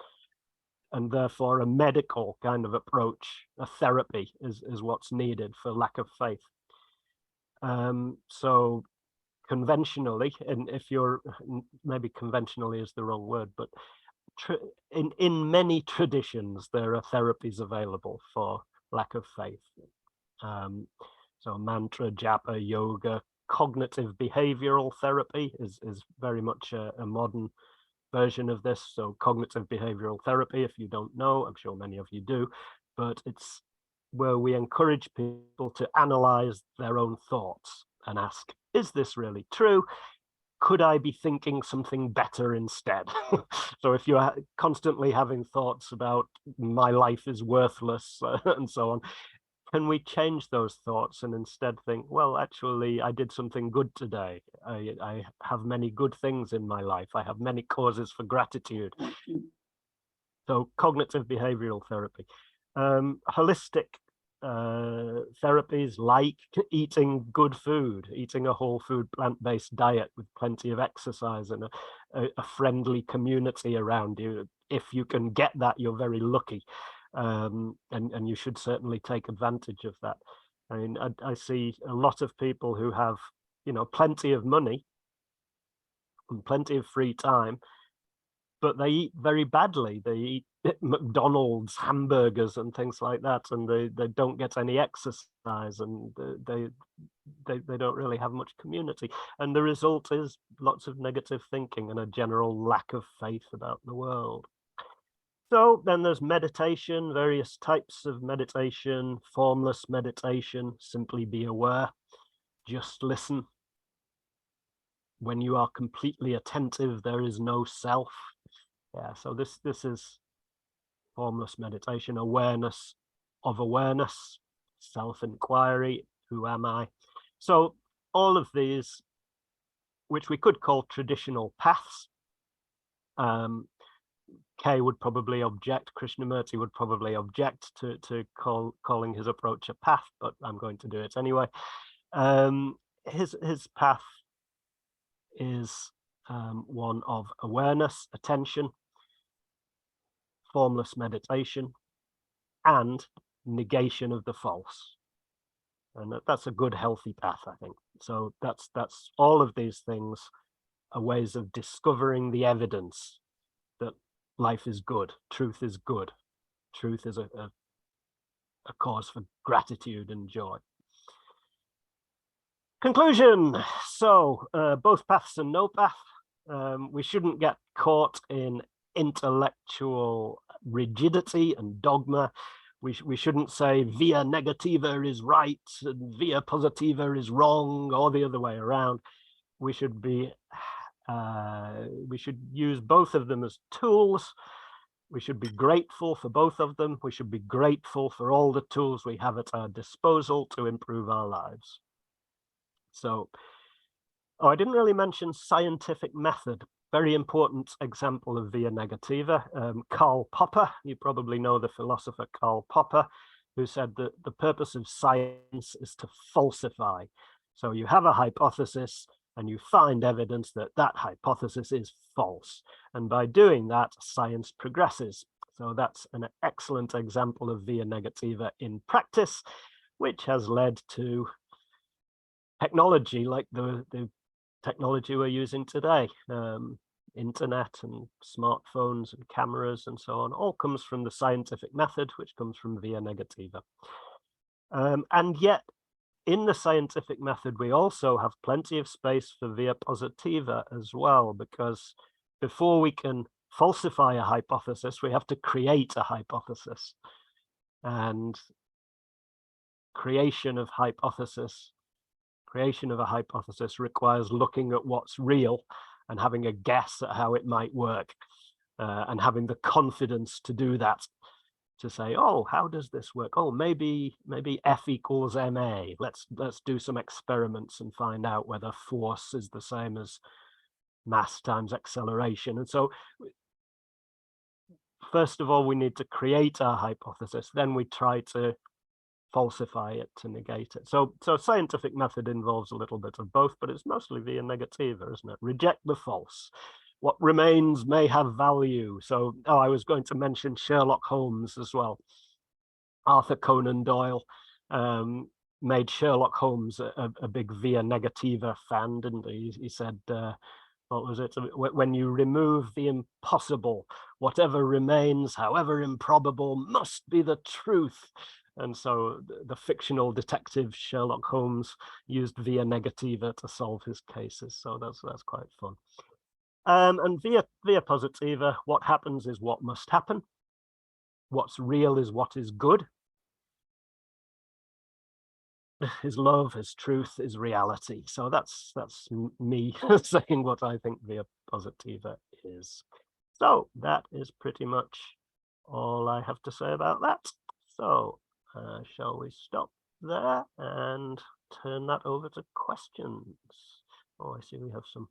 and therefore a medical kind of approach, a therapy is what's needed for lack of faith. So conventionally, and if you're, maybe conventionally is the wrong word, but in many traditions, there are therapies available for lack of faith. So mantra, japa, yoga, cognitive behavioral therapy is very much a modern version of this. So cognitive behavioral therapy, if you don't know, I'm sure many of you do, but it's where we encourage people to analyze their own thoughts and ask, is this really true? Could I be thinking something better instead? So if you're constantly having thoughts about my life is worthless and so on, can we change those thoughts and instead think, well, actually, I did something good today. I have many good things in my life. I have many causes for gratitude. So cognitive behavioral therapy. Holistic therapies like eating good food, eating a whole food plant-based diet with plenty of exercise and a friendly community around you. If you can get that, you're very lucky, and you should certainly take advantage of that. I mean, I see a lot of people who have, you know, plenty of money and plenty of free time, but they eat very badly. They eat McDonald's, hamburgers and things like that, and they don't get any exercise, and they don't really have much community. And the result is lots of negative thinking and a general lack of faith about the world. So then there's meditation, various types of meditation, formless meditation, simply be aware, just listen. When you are completely attentive, there is no self. Yeah, so this is formless meditation, awareness of awareness, self-inquiry, who am I? So all of these, which we could call traditional paths, Kay would probably object, Krishnamurti would probably object to calling his approach a path, but I'm going to do it anyway. His path is one of awareness, attention, formless meditation, and negation of the false. And that's a good, healthy path, I think. So that's all of these things are ways of discovering the evidence that life is good, truth is good, truth is a cause for gratitude and joy. Conclusion. So both paths and no path. We shouldn't get caught in intellectual rigidity and dogma. We shouldn't say via negativa is right and via positiva is wrong, or the other way around. We should be we should use both of them as tools. We should be grateful for both of them. We should be grateful for all the tools we have at our disposal to improve our lives. So, I didn't really mention scientific method. Very important example of via negativa. Karl Popper, you probably know the philosopher Karl Popper, who said that the purpose of science is to falsify. So you have a hypothesis and you find evidence that that hypothesis is false. And by doing that, science progresses. So that's an excellent example of via negativa in practice, which has led to technology like the technology we're using today. Internet and smartphones and cameras and so on, all comes from the scientific method, which comes from via negativa. And yet, in the scientific method, we also have plenty of space for via positiva as well, because before we can falsify a hypothesis, we have to create a hypothesis. And creation of a hypothesis requires looking at what's real and having a guess at how it might work, and having the confidence to do that, to say, oh, how does this work? Oh, maybe F equals ma. Let's do some experiments and find out whether force is the same as mass times acceleration. And so first of all, we need to create our hypothesis, then we try to falsify it, to negate it. So scientific method involves a little bit of both, but it's mostly via negativa, isn't it? Reject the false. What remains may have value. So, I was going to mention Sherlock Holmes as well. Arthur Conan Doyle made Sherlock Holmes a big via negativa fan, didn't he? He said, what was it? When you remove the impossible, whatever remains, however improbable, must be the truth. And so the fictional detective Sherlock Holmes used via negativa to solve his cases. So that's quite fun. And via positiva, what happens is what must happen. What's real is what is good. Is love, is truth, is reality. So that's me saying what I think via positiva is. So that is pretty much all I have to say about that. So shall we stop there and turn that over to questions? Oh, I see we have some.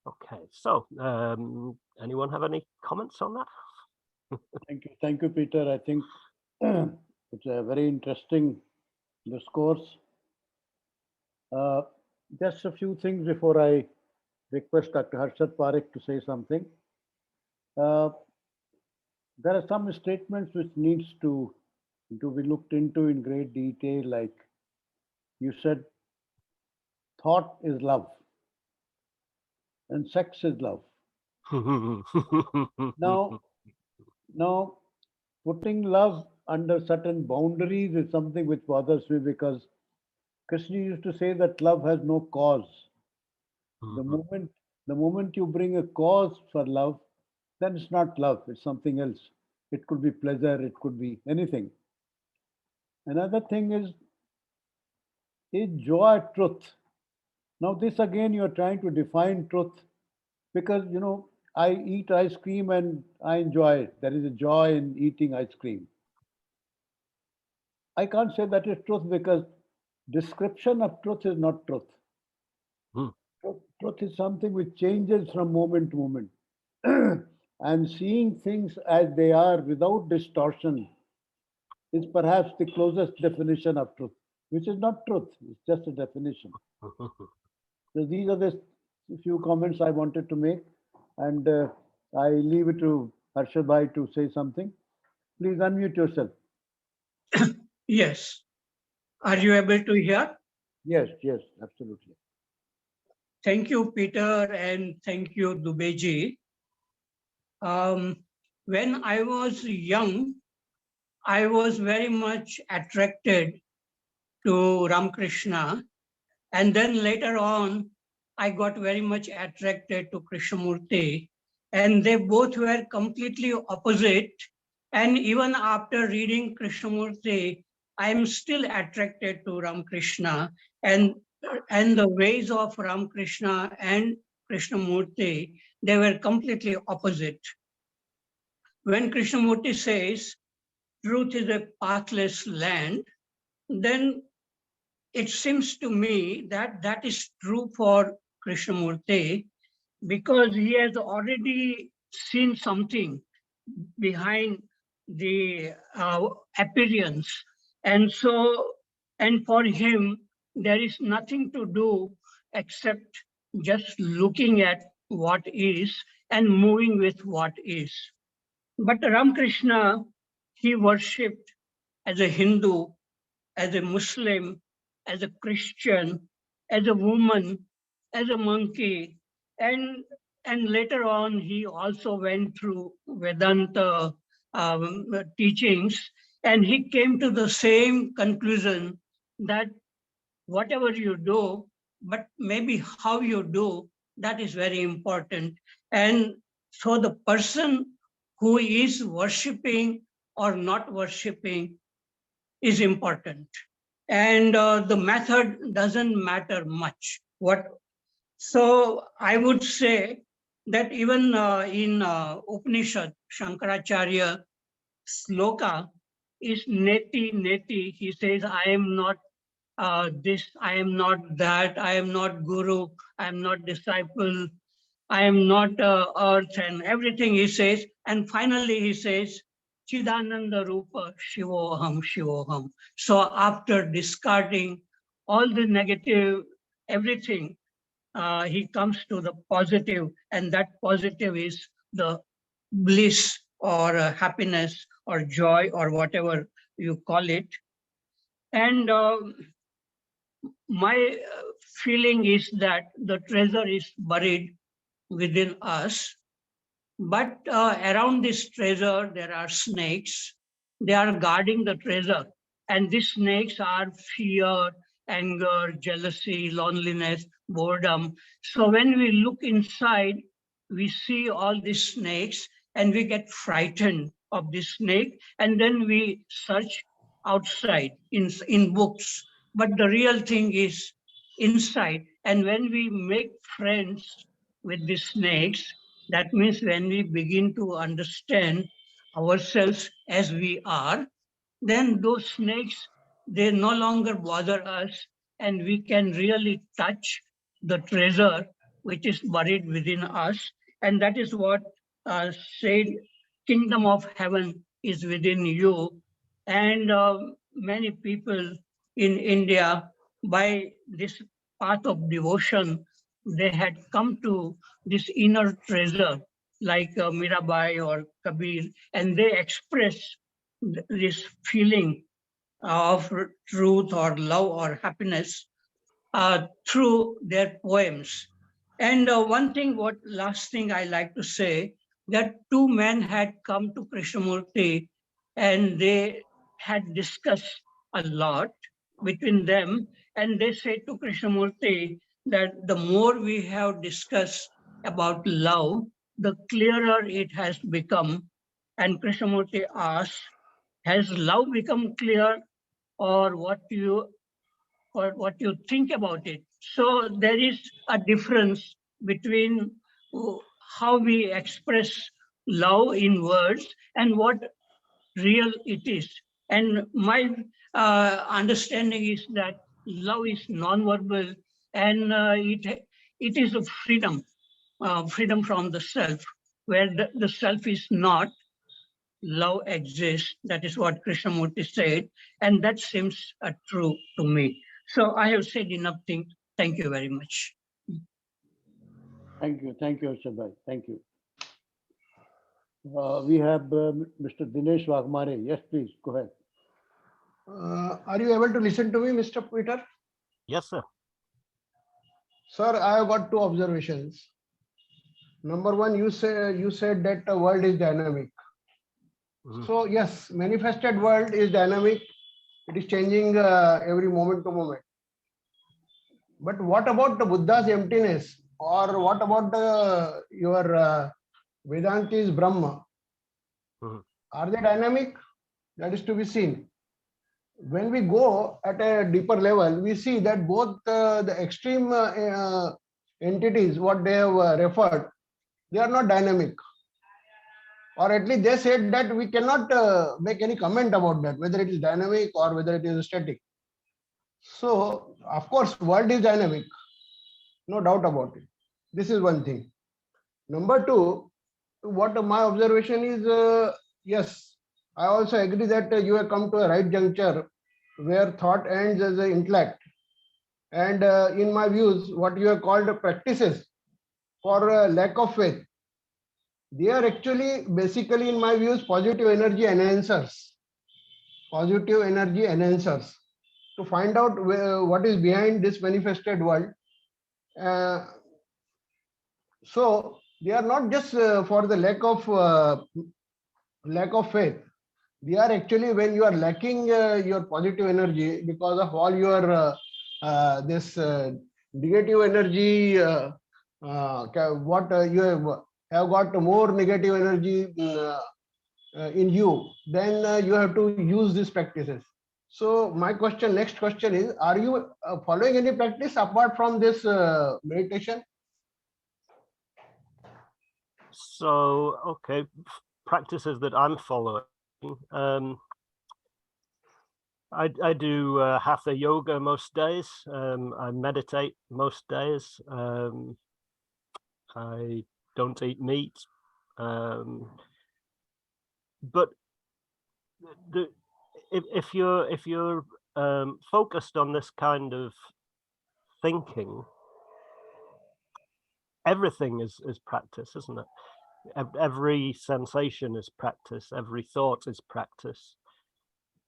Okay, so anyone have any comments on that? Thank you, Peter. I think it's a very interesting discourse. Just a few things before I request Dr. Harshad Parekh to say something. There are some statements which needs to be looked into in great detail, like you said, thought is love and sex is love. Now, putting love under certain boundaries is something which bothers me, because Krishna used to say that love has no cause. The moment you bring a cause for love, then it's not love, it's something else. It could be pleasure, it could be anything. Another thing is joy truth? Now this again, you're trying to define truth, because I eat ice cream and I enjoy it. There is a joy in eating ice cream. I can't say that is truth because description of truth is not truth. Hmm. Truth is something which changes from moment to moment. And seeing things as they are without distortion is perhaps the closest definition of truth, which is not truth, it's just a definition. So these are the few comments I wanted to make, and I leave it to Harshad Bhai to say something. Please unmute yourself. Yes. Are you able to hear? Yes, yes, absolutely. Thank you, Peter, and thank you, Dubeji. When I was young, I was very much attracted to Ramakrishna. And then later on, I got very much attracted to Krishnamurti. And they both were completely opposite. And even after reading Krishnamurti, I am still attracted to Ramakrishna. And the ways of Ramakrishna and Krishnamurti, they were completely opposite. When Krishnamurti says, truth is a pathless land, then it seems to me that that is true for Krishnamurti because he has already seen something behind the appearance. And so, and for him, there is nothing to do except just looking at what is and moving with what is. But Ramakrishna, he worshipped as a Hindu, as a Muslim, as a Christian, as a woman, as a monkey, and later on he also went through Vedanta teachings, and he came to the same conclusion that whatever you do, but maybe how you do, that is very important. And so the person who is worshipping or not worshipping is important. And the method doesn't matter much. So I would say that even in Upanishad, Shankaracharya sloka is neti neti. He says, I am not this, I am not that, I am not guru, I am not disciple, I am not earth, and everything he says. And finally he says, Chidananda Rupa Shivoham Shivoham. So after discarding all the negative, everything, he comes to the positive, and that positive is the bliss or happiness or joy or whatever you call it. And my feeling is that the treasure is buried within us. But around this treasure, there are snakes. They are guarding the treasure. And these snakes are fear, anger, jealousy, loneliness, boredom. So when we look inside, we see all these snakes and we get frightened of this snake. And then we search outside in books. But the real thing is inside. And when we make friends with these snakes, that means when we begin to understand ourselves as we are, then those snakes, they no longer bother us and we can really touch the treasure which is buried within us. And that is what said, kingdom of heaven is within you. And many people in India, by this path of devotion, they had come to this inner treasure like Mirabai or Kabir, and they express this feeling of truth or love or happiness through their poems. And last thing I like to say, that two men had come to Krishnamurti and they had discussed a lot between them. And they said to Krishnamurti that the more we have discussed about love, the clearer it has become. And Krishnamurti asked, has love become clear, or what you think about it? So there is a difference between how we express love in words and what real it is. And my understanding is that love is non-verbal, and it is a freedom, freedom from the self, where the self is not, love exists. That is what Krishnamurti said, and that seems true to me. So I have said enough things. Thank you very much. Thank you, Harshad Bhai. Thank you. We have Mr. Dinesh Waghmare. Yes, please, go ahead. Are you able to listen to me, Mr. Peter? Yes, sir. Sir, I have got two observations. Number one, you said that the world is dynamic. Mhm. So yes, manifested world is dynamic. It is changing every moment to moment. But what about the Buddha's emptiness, or what about your Vedanti's Brahma? Mhm. Are they dynamic? That is to be seen. When we go at a deeper level, we see that both the extreme entities, what they have referred, they are not dynamic. Or at least they said that we cannot make any comment about that, whether it is dynamic or whether it is static. So, of course, world is dynamic, no doubt about it. This is one thing. Number two, what my observation is, yes, I also agree that you have come to a right juncture where thought ends as an intellect. And in my views, what you have called practices for lack of faith, they are actually basically, in my views, positive energy enhancers. Positive energy enhancers to find out what is behind this manifested world. So they are not just for the lack of faith. They are actually when you are lacking your positive energy because of all your this negative energy. What you have got more negative energy in you, then you have to use these practices. So my next question is, are you following any practice apart from this meditation? So, okay, practices that I'm following. I do hatha yoga most days. I meditate most days. I don't eat meat. But if you're focused on this kind of thinking, everything is practice, isn't it? Every sensation is practice. Every thought is practice.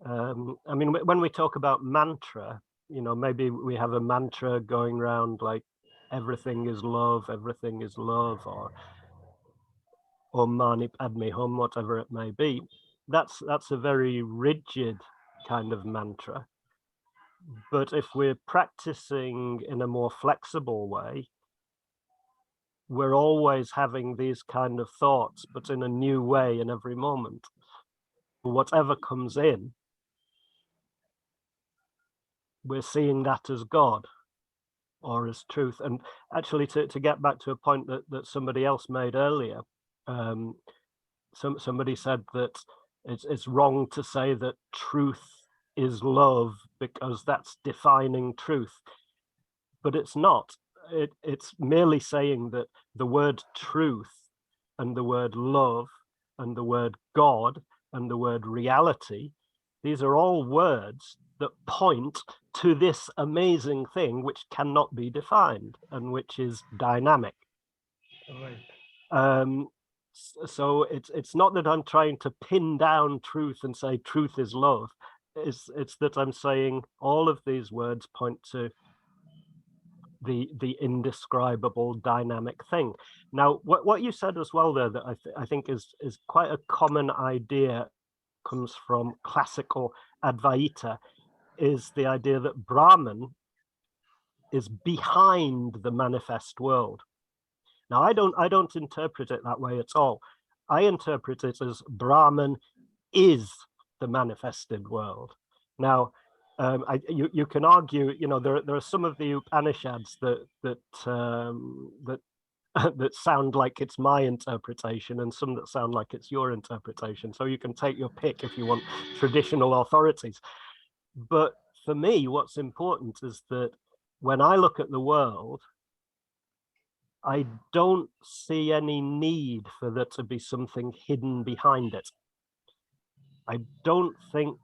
I mean, when we talk about mantra, you know, maybe we have a mantra going around like everything is love, or Mani Padme Hum, whatever it may be. That's a very rigid kind of mantra. But if we're practicing in a more flexible way, we're always having these kind of thoughts, but in a new way in every moment. Whatever comes in, we're seeing that as God or as truth. And actually, to get back to a point that somebody else made earlier, somebody said that it's wrong to say that truth is love because that's defining truth. But it's not. It's merely saying that the word truth and the word love and the word God and the word reality, these are all words that point to this amazing thing which cannot be defined and which is dynamic. Right. So it's not that I'm trying to pin down truth and say truth is love. It's that I'm saying all of these words point to the indescribable dynamic thing. Now, what you said as well there that I think is quite a common idea, comes from classical Advaita, is the idea that Brahman is behind the manifest world. Now, I don't interpret it that way at all. I interpret it as Brahman is the manifested world. Now, you can argue, you know, there are some of the Upanishads that that sound like it's my interpretation and some that sound like it's your interpretation. So you can take your pick if you want traditional authorities. But for me, what's important is that when I look at the world, I don't see any need for there to be something hidden behind it. I don't think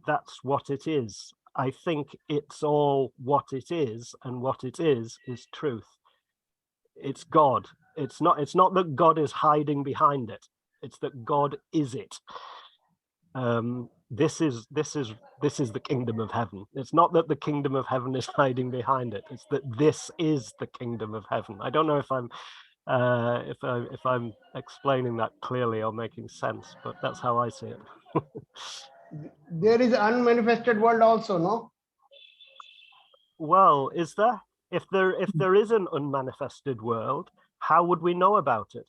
that's what it is. I think it's all what it is, and what it is truth. It's God. It's not that God is hiding behind it. It's that God is it. This is the kingdom of heaven. It's not that the kingdom of heaven is hiding behind it. It's that this is the kingdom of heaven. I don't know if I'm explaining that clearly or making sense, but that's how I see it. There is unmanifested world also, no? Well, is there? If there is an unmanifested world, how would we know about it?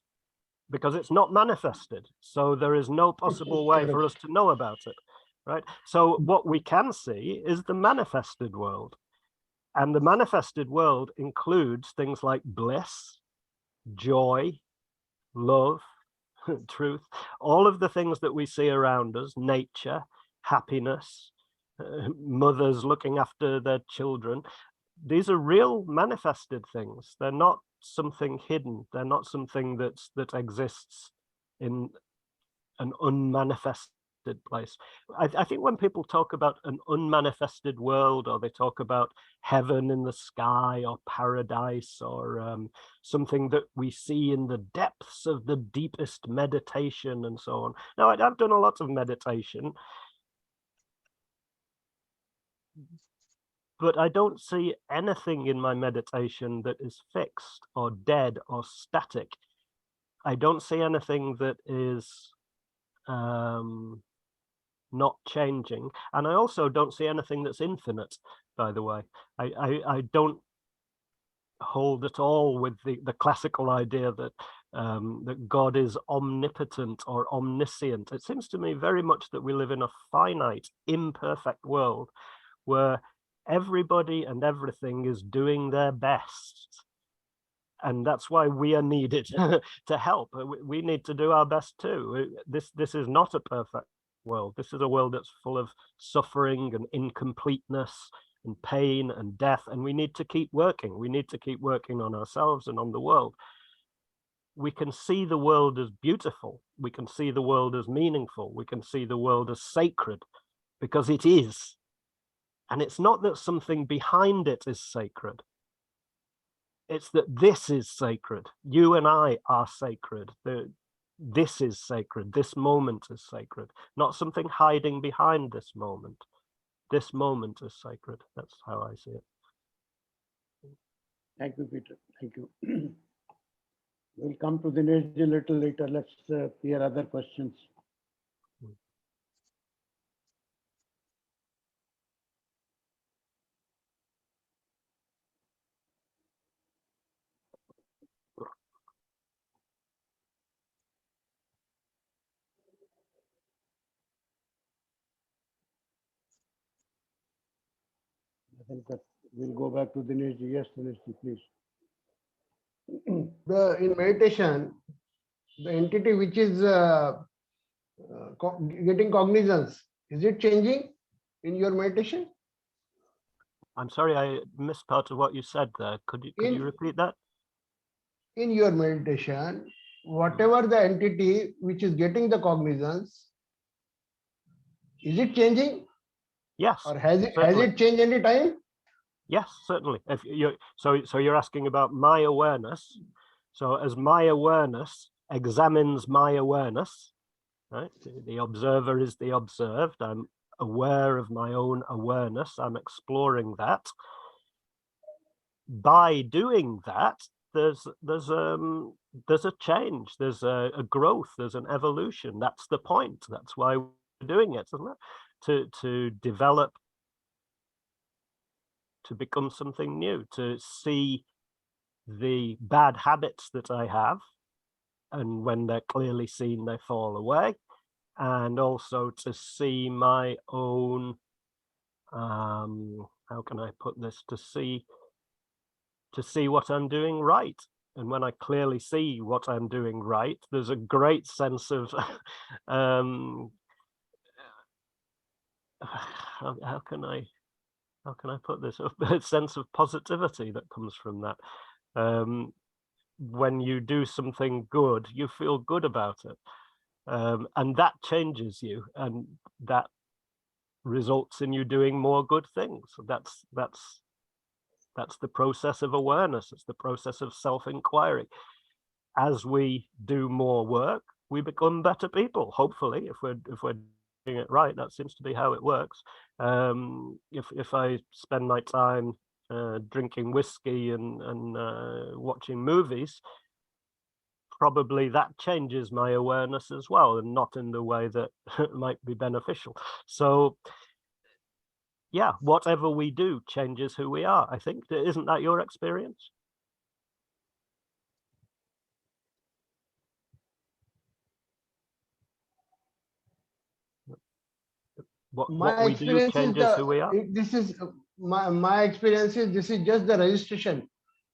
Because it's not manifested, so there is no possible way for us to know about it, right? So what we can see is the manifested world, and the manifested world includes things like bliss, joy, love, truth, all of the things that we see around us, nature, happiness, mothers looking after their children. These are real manifested things. They're not something hidden. They're not something that exists in an unmanifested place. I think when people talk about an unmanifested world, or they talk about heaven in the sky or paradise, or something that we see in the depths of the deepest meditation and so on. Now, I've done a lot of meditation, but I don't see anything in my meditation that is fixed or dead or static. I don't see anything that is not changing. And I also don't see anything that's infinite, by the way. I don't hold at all with the classical idea that that God is omnipotent or omniscient. It seems to me very much that we live in a finite, imperfect world where everybody and everything is doing their best. And that's why we are needed to help. We need to do our best too. This is not a perfect world. This is a world that's full of suffering and incompleteness and pain and death. And we need to keep working. We need to keep working on ourselves and on the world. We can see the world as beautiful. We can see the world as meaningful. We can see the world as sacred, because it is. And it's not that something behind it is sacred. It's that this is sacred. You and I are sacred. This is sacred. This moment is sacred. Not something hiding behind this moment. This moment is sacred. That's how I see it. Thank you, Peter. Thank you. We'll come to Dinesh a little later. Let's hear other questions. I think that we'll go back to Dinesh. Yes, Dinesh, please. In meditation, the entity which is getting cognizance, is it changing in your meditation? I'm sorry, I missed part of what you said there. Could you repeat that? In your meditation, whatever the entity which is getting the cognizance, is it changing? Yes. Or has it changed any time? Yes, certainly. If so you're asking about my awareness. So as my awareness examines my awareness, right? The observer is the observed. I'm aware of my own awareness. I'm exploring that. By doing that, there's a change. There's a growth. There's an evolution. That's the point. That's why we're doing it, isn't it? To develop, to become something new, to see the bad habits that I have, and when they're clearly seen, they fall away, and also to see my own, how can I put this, to see what I'm doing right, and when I clearly see what I'm doing right, there's a great sense of how can I put this? A sense of positivity that comes from that. When you do something good, you feel good about it, and that changes you, and that results in you doing more good things. That's the process of awareness. It's the process of self-inquiry. As we do more work, we become better people. Hopefully, if we're doing it right, that seems to be how it works. If I spend my time drinking whiskey and watching movies, probably that changes my awareness as well, and not in the way that might be beneficial. So yeah, whatever we do changes who we are, I think. Isn't that your experience? What we do changes who we are. This is my experience is this is just the registration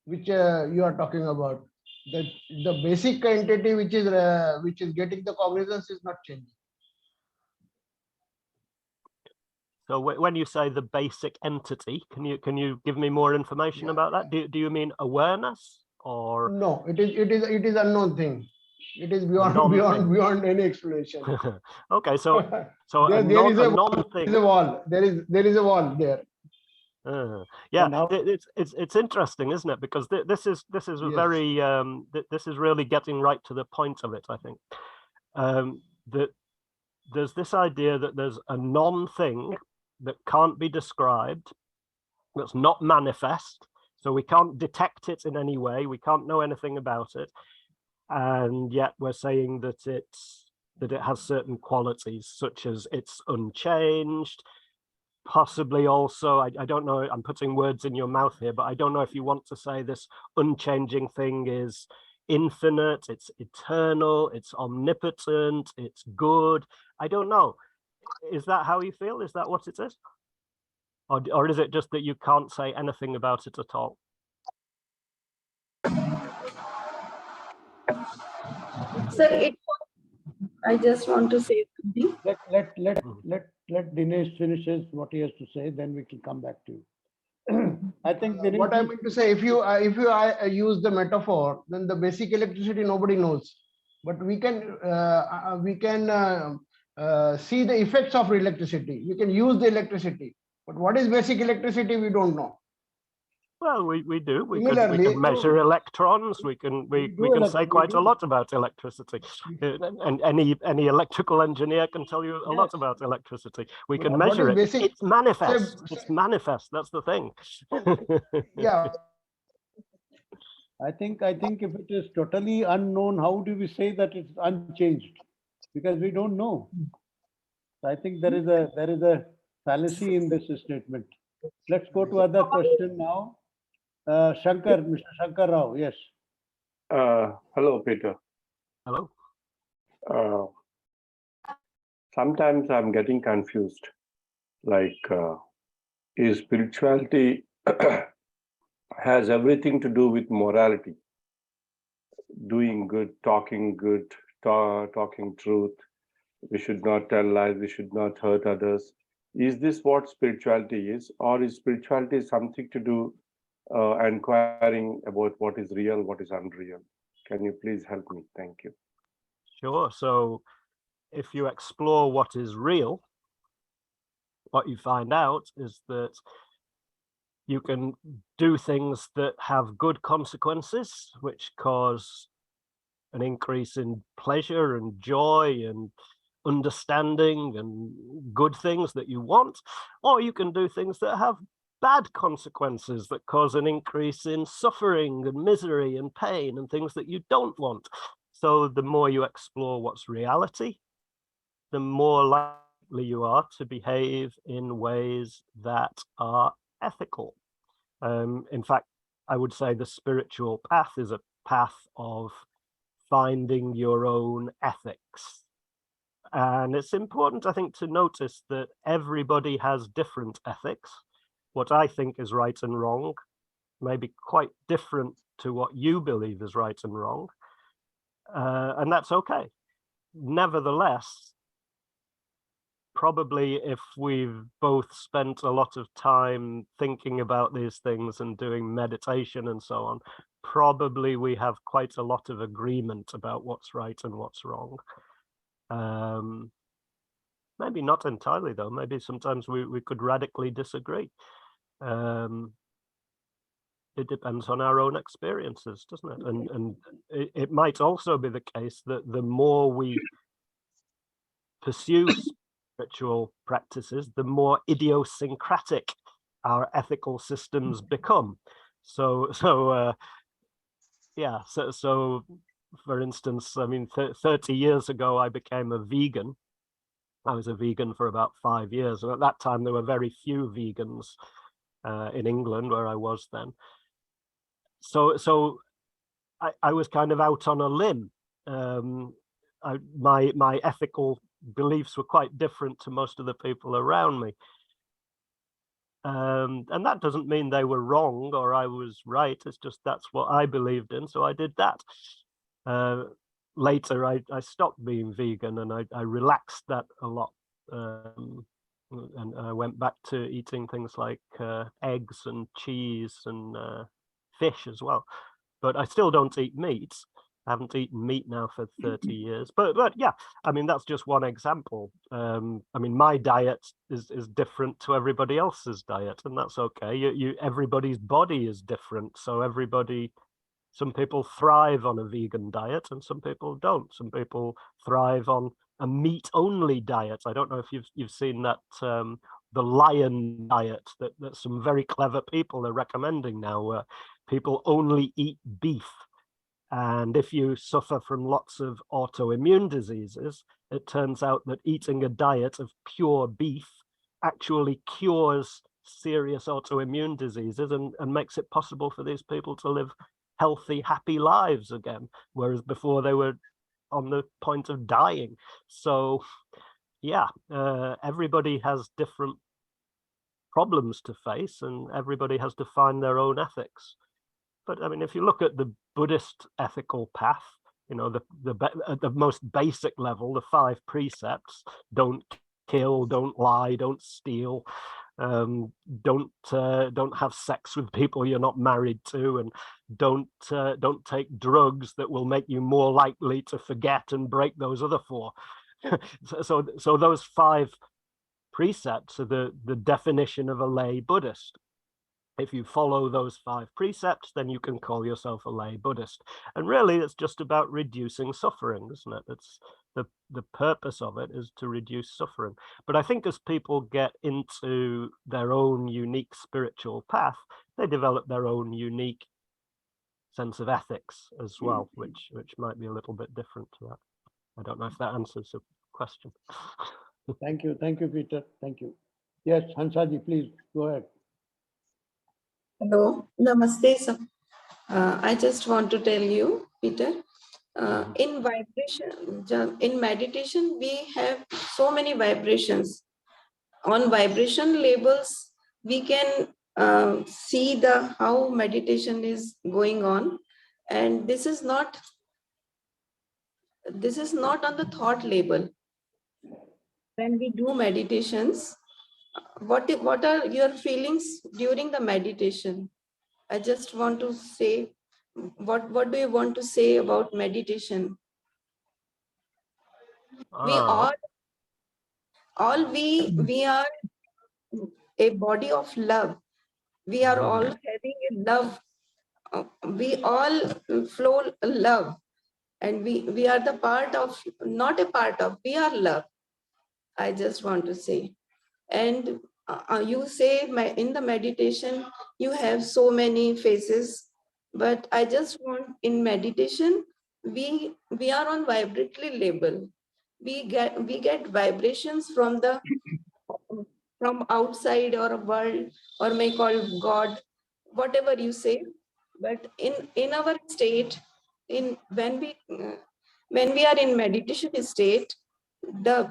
which you are talking about. The basic entity which is getting the cognizance is not changing. So when you say the basic entity, can you give me more information about that? Do you mean awareness, or no? It is unknown thing. It is beyond any explanation. Okay, so there is a wall. There is a wall there. Yeah, it's interesting, isn't it? Because this is a very this is really getting right to the point of it. I think that there's this idea that there's a non-thing that can't be described, that's not manifest, so we can't detect it in any way, we can't know anything about it, and yet we're saying that it has certain qualities, such as it's unchanged, possibly also, I don't know, I'm putting words in your mouth here, but I don't know if you want to say this unchanging thing is infinite, it's eternal, it's omnipotent, it's good. I don't know. Is that how you feel? Is that what it is? Or is it just that you can't say anything about it at all? Sir, I just want to say something. Let Dinesh finishes what he has to say, then we can come back to you. I think what I meant to say, if you use the metaphor, then the basic electricity nobody knows, but we can see the effects of electricity. We can use the electricity, but what is basic electricity we don't know. Well, we do. We can measure electrons. We can say quite a lot about electricity, and any electrical engineer can tell you a lot about electricity. We can measure it. It's manifest. It's manifest. That's the thing. Yeah. I think if it is totally unknown, how do we say that it's unchanged? Because we don't know. I think there is a fallacy in this statement. Let's go to other question now. Shankar, Mr. Shankar Rao, yes. Hello, Peter. Hello. Sometimes I'm getting confused. Like, is spirituality has everything to do with morality, doing good, talking truth. We should not tell lies. We should not hurt others. Is this what spirituality is, or is spirituality something to do inquiring about what is real, what is unreal? Can you please help me? Thank you. Sure. So if you explore what is real, what you find out is that you can do things that have good consequences, which cause an increase in pleasure and joy and understanding and good things that you want, or you can do things that have bad consequences that cause an increase in suffering and misery and pain and things that you don't want. So the more you explore what's reality, the more likely you are to behave in ways that are ethical. In fact, I would say the spiritual path is a path of finding your own ethics. And it's important, I think, to notice that everybody has different ethics. What I think is right and wrong may be quite different to what you believe is right and wrong, and that's okay. Nevertheless, probably if we've both spent a lot of time thinking about these things and doing meditation and so on, probably we have quite a lot of agreement about what's right and what's wrong. Maybe not entirely though, maybe sometimes we could radically disagree. It depends on our own experiences, doesn't it? And it might also be the case that the more we pursue spiritual practices, the more idiosyncratic our ethical systems become. So for instance, I mean, 30 years ago, I became a vegan. I was a vegan for about 5 years. And at that time, there were very few vegans in England where I was then. So I was kind of out on a limb. My ethical beliefs were quite different to most of the people around me. And that doesn't mean they were wrong or I was right. It's just that's what I believed in. So I did that. Later, I stopped being vegan and I relaxed that a lot. And I went back to eating things like eggs and cheese and fish as well. But I still don't eat meat. I haven't eaten meat now for 30 years. But yeah, I mean, that's just one example. I mean, my diet is different to everybody else's diet, and that's okay. Everybody's body is different. So some people thrive on a vegan diet and some people don't. Some people thrive on a meat-only diet. I don't know if you've seen that, the lion diet that some very clever people are recommending now, where people only eat beef. And if you suffer from lots of autoimmune diseases, it turns out that eating a diet of pure beef actually cures serious autoimmune diseases and makes it possible for these people to live healthy, happy lives again, whereas before they were on the point of dying. So yeah, everybody has different problems to face and everybody has to find their own ethics. But I mean, if you look at the Buddhist ethical path, you know, at the most basic level, the 5 precepts: don't kill, don't lie, don't steal, don't have sex with people you're not married to, and don't take drugs that will make you more likely to forget and break those other 4. so those 5 precepts are the definition of a lay Buddhist. If you follow those 5 precepts, then you can call yourself a lay Buddhist. And really, it's just about reducing suffering, isn't it? It's the purpose of it is to reduce suffering. But I think as people get into their own unique spiritual path, they develop their own unique sense of ethics as well, which might be a little bit different to that. I don't know if that answers the question. Thank you, Peter. Thank you. Yes, Hansaji, please go ahead. Hello, namaste, sir. I just want to tell you, Peter, in meditation, we have so many vibrations. On vibration labels, we can see how meditation is going on, and this is not on the thought label. When we do meditations, what are your feelings during the meditation? I just want to say, what do you want to say about meditation? We are a body of love. We are all having a love. We all flow love, and we are the part of, not a part of, we are love. I just want to say. And you say in the meditation, you have so many phases, but I just want, in meditation, we are on vibratory level. We get vibrations from outside, or a world, or may call God, whatever you say. But in our state, when we are in meditation state,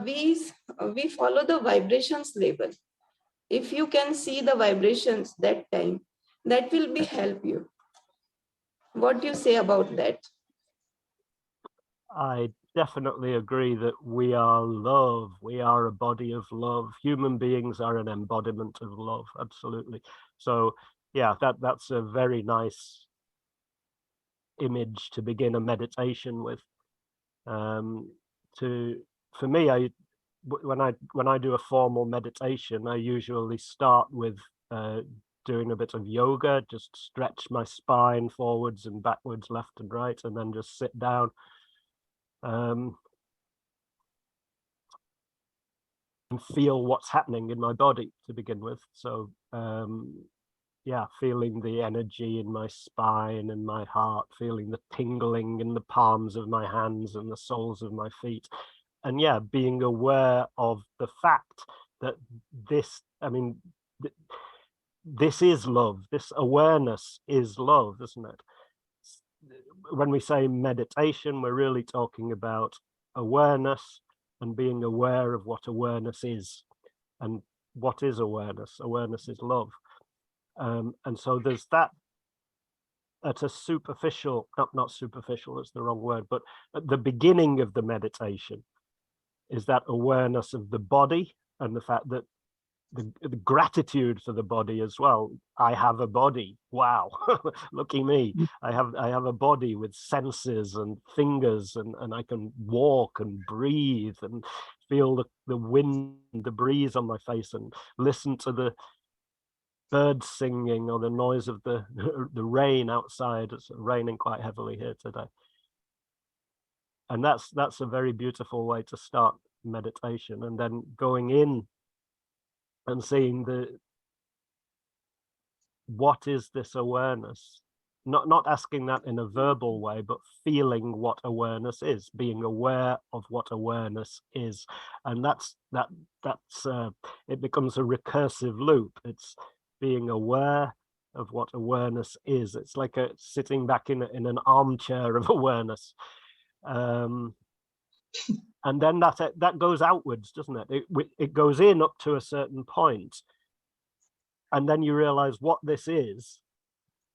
we follow the vibrations level. If you can see the vibrations that time, that will help you. What do you say about that? I definitely agree that we are love. We are a body of love. Human beings are an embodiment of love. Absolutely. So yeah, that's a very nice image to begin a meditation with. For me, when I do a formal meditation, I usually start with doing a bit of yoga, just stretch my spine forwards and backwards, left and right, and then just sit down. And feel what's happening in my body to begin with. So yeah, feeling the energy in my spine and my heart, feeling the tingling in the palms of my hands and the soles of my feet. And yeah, being aware of the fact that this, I mean, this is love. This awareness is love, isn't it? When we say meditation, we're really talking about awareness and being aware of what awareness is. And what is awareness? Awareness is love. And so there's that at a superficial, not superficial, that's the wrong word, but at the beginning of the meditation is that awareness of the body and the fact that the gratitude for the body as well. I have a body. Wow, lucky me. I have a body with senses and fingers, and I can walk and breathe and feel the wind, the breeze on my face, and listen to the birds singing or the noise of the rain outside. It's raining quite heavily here today. And that's a very beautiful way to start meditation, and then going in and seeing what is this awareness, not asking that in a verbal way, but feeling what awareness is, being aware of what awareness is. And that's it becomes a recursive loop. It's being aware of what awareness is. It's like sitting back in an armchair of awareness. And then that goes outwards, doesn't it? It goes in up to a certain point, and then you realize what this is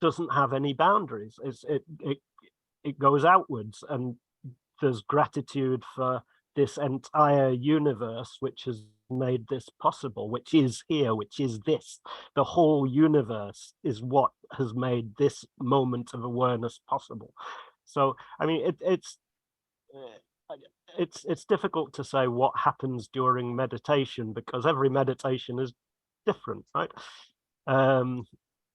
doesn't have any boundaries. It goes outwards, and there's gratitude for this entire universe which has made this possible, which is here, which is this. The whole universe is what has made this moment of awareness possible. So I mean, it's difficult to say what happens during meditation, because every meditation is different, right?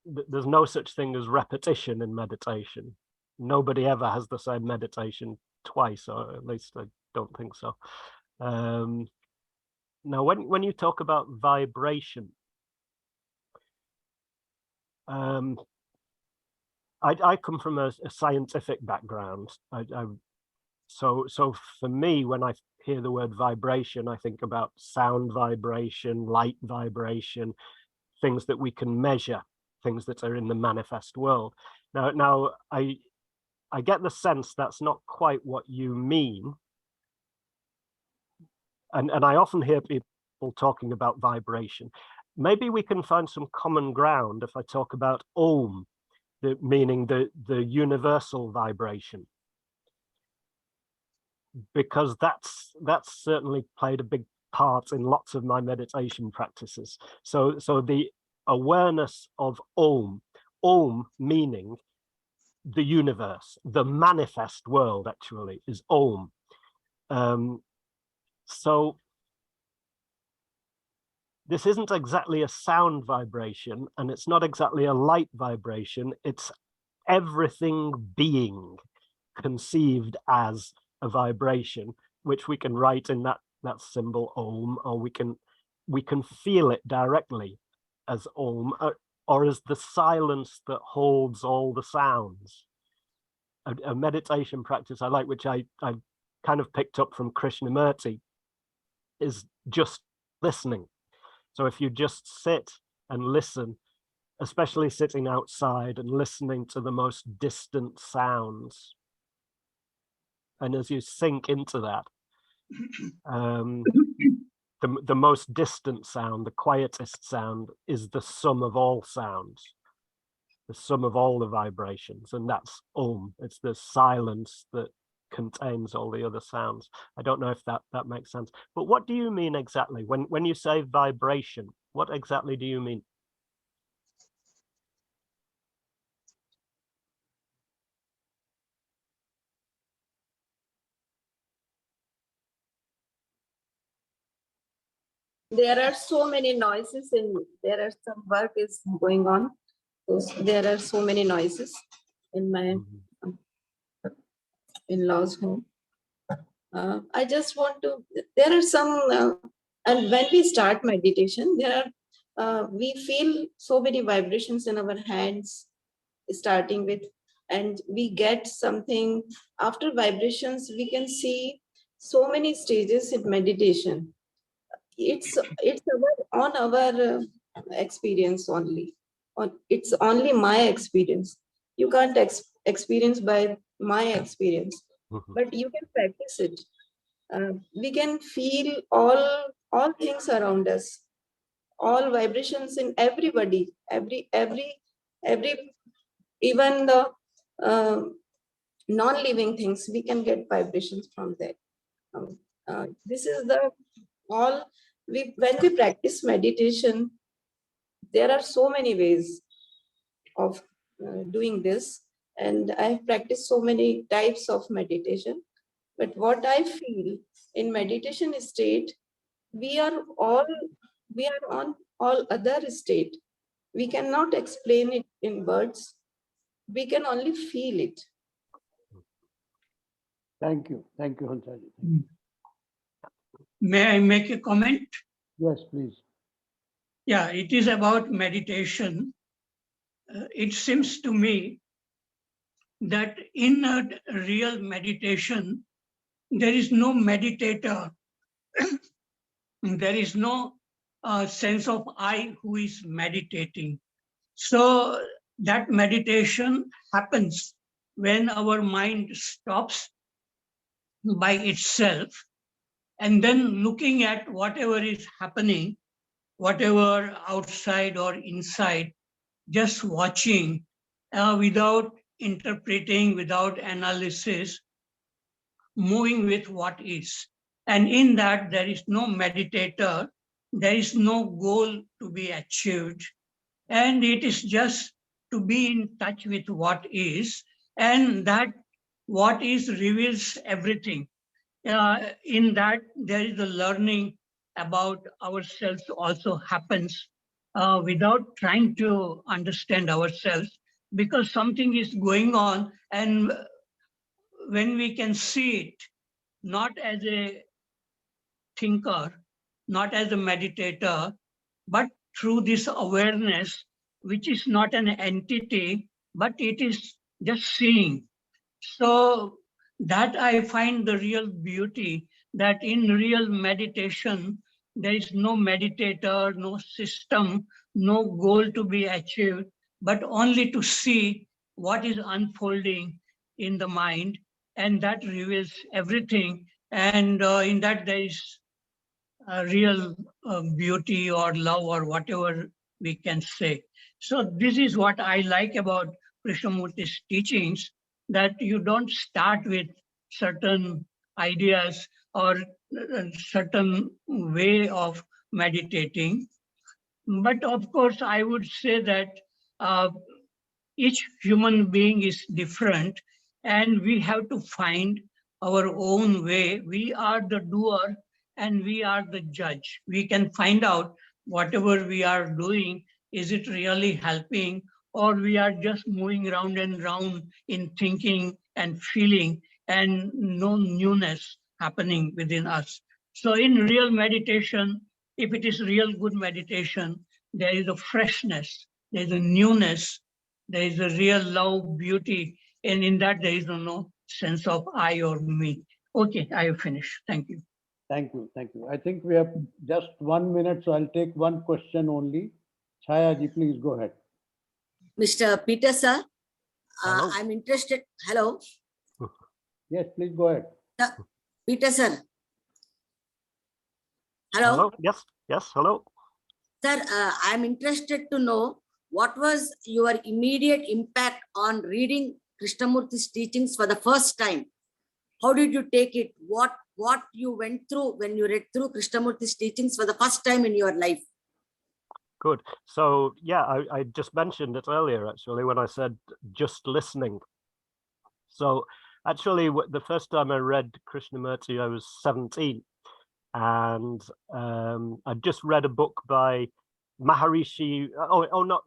There's no such thing as repetition in meditation. Nobody ever has the same meditation twice, or at least I don't think so. Now, when you talk about vibration, I come from a scientific background. So for me, when I hear the word vibration, I think about sound vibration, light vibration, things that we can measure, things that are in the manifest world. Now I get the sense that's not quite what you mean. And I often hear people talking about vibration. Maybe we can find some common ground if I talk about Om, meaning the universal vibration, because that's certainly played a big part in lots of my meditation practices. So the awareness of Om meaning the universe, the manifest world actually is Om. So this isn't exactly a sound vibration, and it's not exactly a light vibration. It's everything being conceived as a vibration, which we can write in that symbol Om, or we can feel it directly as Om, or as the silence that holds all the sounds. A meditation practice I like, which I kind of picked up from Krishnamurti, is just listening. So if you just sit and listen, especially sitting outside and listening to the most distant sounds, and as you sink into that, the most distant sound, the quietest sound, is the sum of all sounds. the sum of all the vibrations, and that's It's the silence that contains all the other sounds. I don't know if that makes sense. But what do you mean exactly when you say vibration? What exactly do you mean? There are so many noises and there are some work is going on. So there are so many noises in my in-laws home. I just want to, there are some, and when we start meditation, we feel so many vibrations in our hands, starting with, and we get something, after vibrations, we can see so many stages in meditation. It's on our experience only. It's only my experience. You can't experience by my experience, but you can practice it. We can feel all things around us, all vibrations in everybody, every even the non-living things. We can get vibrations from that. This is the all when we practice meditation, there are so many ways of doing this, and I've practiced so many types of meditation. But what I feel in meditation state, we are on all other state. We cannot explain it in words. We can only feel it. Thank you, Hansa. May I make a comment? Yes, please. Yeah, it is about meditation. It seems to me that in a real meditation, there is no meditator. There is no sense of I who is meditating. So that meditation happens when our mind stops by itself, and then looking at whatever is happening, whatever outside or inside, just watching without interpreting, without analysis, moving with what is. And in that, there is no meditator, there is no goal to be achieved. And it is just to be in touch with what is, and that what is reveals everything. In that, there is a learning about ourselves also happens without trying to understand ourselves, because something is going on, and when we can see it, not as a thinker, not as a meditator, but through this awareness, which is not an entity, but it is just seeing. So that I find the real beauty, that in real meditation, there is no meditator, no system, no goal to be achieved, but only to see what is unfolding in the mind, and that reveals everything. And in that there is a real beauty or love or whatever we can say. So this is what I like about Krishnamurti's teachings, that you don't start with certain ideas or certain way of meditating. But of course, I would say that each human being is different, and we have to find our own way. We are the doer and we are the judge. We can find out whatever we are doing, is it really helping, or we are just moving round and round in thinking and feeling, and no newness happening within us. So in real meditation, if it is real good meditation, there is a freshness, there is a newness, there is a real love, beauty, and in that there is no sense of I or me. Okay, I have finished. Thank you. Thank you. I think we have just 1 minute, so I'll take one question only. Chaya ji, please go ahead. Mr. Peter, sir, Hello. I'm interested. Hello. Yes, please go ahead. Peter, sir. Hello. Hello. Yes. Hello. Sir, I'm interested to know what was your immediate impact on reading Krishnamurti's teachings for the first time? How did you take it? What you went through when you read through Krishnamurti's teachings for the first time in your life? Good. So yeah, I just mentioned it earlier, actually, when I said just listening. So actually, the first time I read Krishnamurti, I was 17. And I just read a book by Maharishi,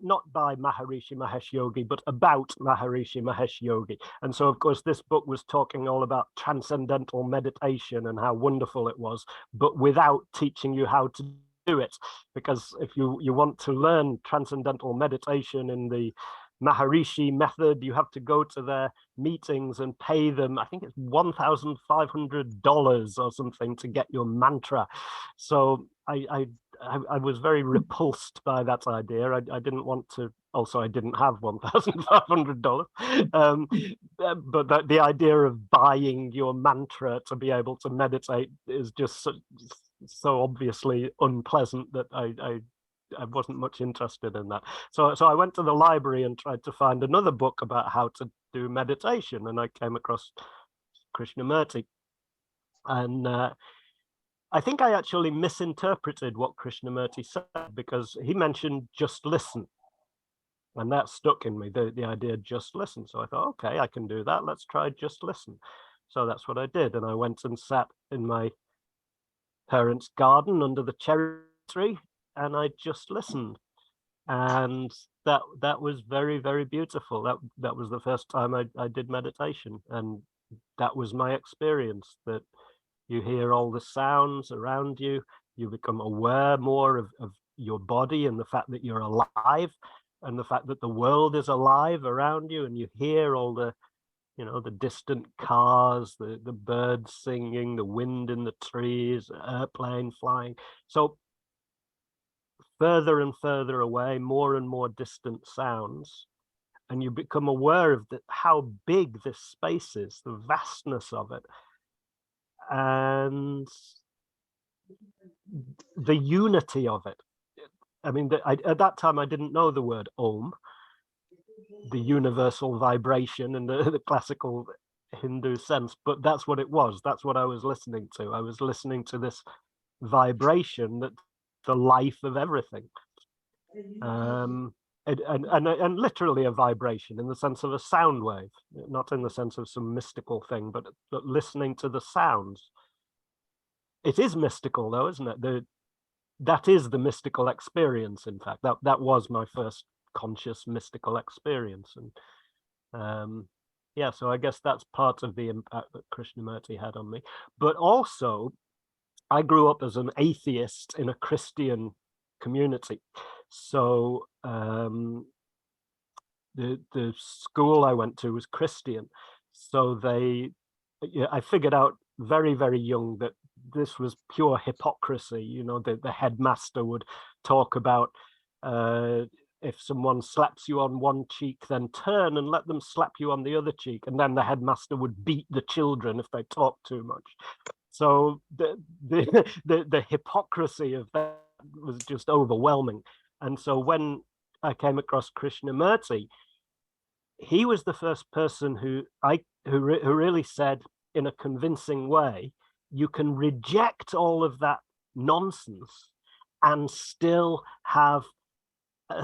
not by Maharishi Mahesh Yogi, but about Maharishi Mahesh Yogi. And so, of course, this book was talking all about transcendental meditation and how wonderful it was, but without teaching you how to do it. Because if you want to learn transcendental meditation in the Maharishi method, you have to go to their meetings and pay them, I think it's $1,500 or something to get your mantra. So I was very repulsed by that idea. I didn't want to. Also, I didn't have $1,500. But the idea of buying your mantra to be able to meditate is just so obviously unpleasant that I wasn't much interested in that. So I went to the library and tried to find another book about how to do meditation, and I came across Krishnamurti. And I think I actually misinterpreted what Krishnamurti said, because he mentioned just listen. And that stuck in me, the idea just listen. So I thought, okay, I can do that. Let's try just listen. So that's what I did. And I went and sat in my parents' garden under the cherry tree, and I just listened. And that was very, very beautiful. That was the first time I did meditation. And that was my experience, that you hear all the sounds around you, you become aware more of your body and the fact that you're alive, and the fact that the world is alive around you, and you hear all the, the distant cars, the birds singing, the wind in the trees, airplane flying. So further and further away, more and more distant sounds, and you become aware of how big this space is, the vastness of it, and the unity of it. I mean, at that time, I didn't know the word Om, the universal vibration in the classical Hindu sense, but that's what it was. That's what I was listening to. I was listening to this vibration, that the life of everything. And literally a vibration in the sense of a sound wave, not in the sense of some mystical thing, but listening to the sounds. It is mystical, though, isn't it? That is the mystical experience. In fact, that was my first conscious mystical experience. And yeah, so I guess that's part of the impact that Krishnamurti had on me. But also, I grew up as an atheist in a Christian community. So the school I went to was Christian. So I figured out very, very young that this was pure hypocrisy. The headmaster would talk about if someone slaps you on one cheek, then turn and let them slap you on the other cheek. And then the headmaster would beat the children if they talk too much. So the hypocrisy of that was just overwhelming. And so when I came across Krishnamurti, he was the first person who really said in a convincing way, you can reject all of that nonsense and still have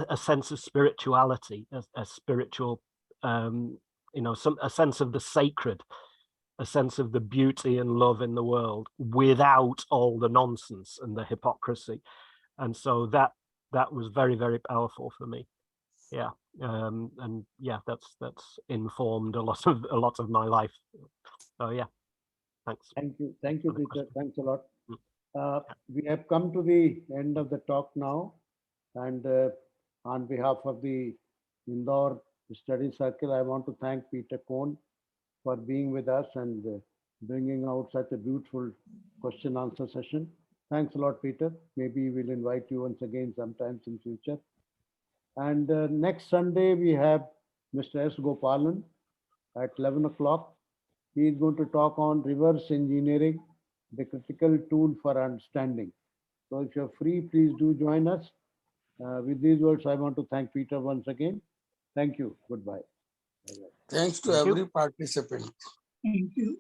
a sense of spirituality, a spiritual, a sense of the sacred, a sense of the beauty and love in the world without all the nonsense and the hypocrisy. And so that was very, very powerful for me. Yeah. And yeah, that's informed a lot of my life. So yeah, thanks. Thank you, Peter. Thanks a lot. We have come to the end of the talk now, and on behalf of the Indore Study Circle, I want to thank Peter Coan for being with us and bringing out such a beautiful question-answer session. Thanks a lot, Peter. Maybe we'll invite you once again sometimes in future. And next Sunday, we have Mr. S. Gopalan at 11 o'clock. He is going to talk on reverse engineering, the critical tool for understanding. So if you're free, please do join us. With these words, I want to thank Peter once again. Thank you. Goodbye. Bye-bye. Thanks to Thank you. every participant. Thank you.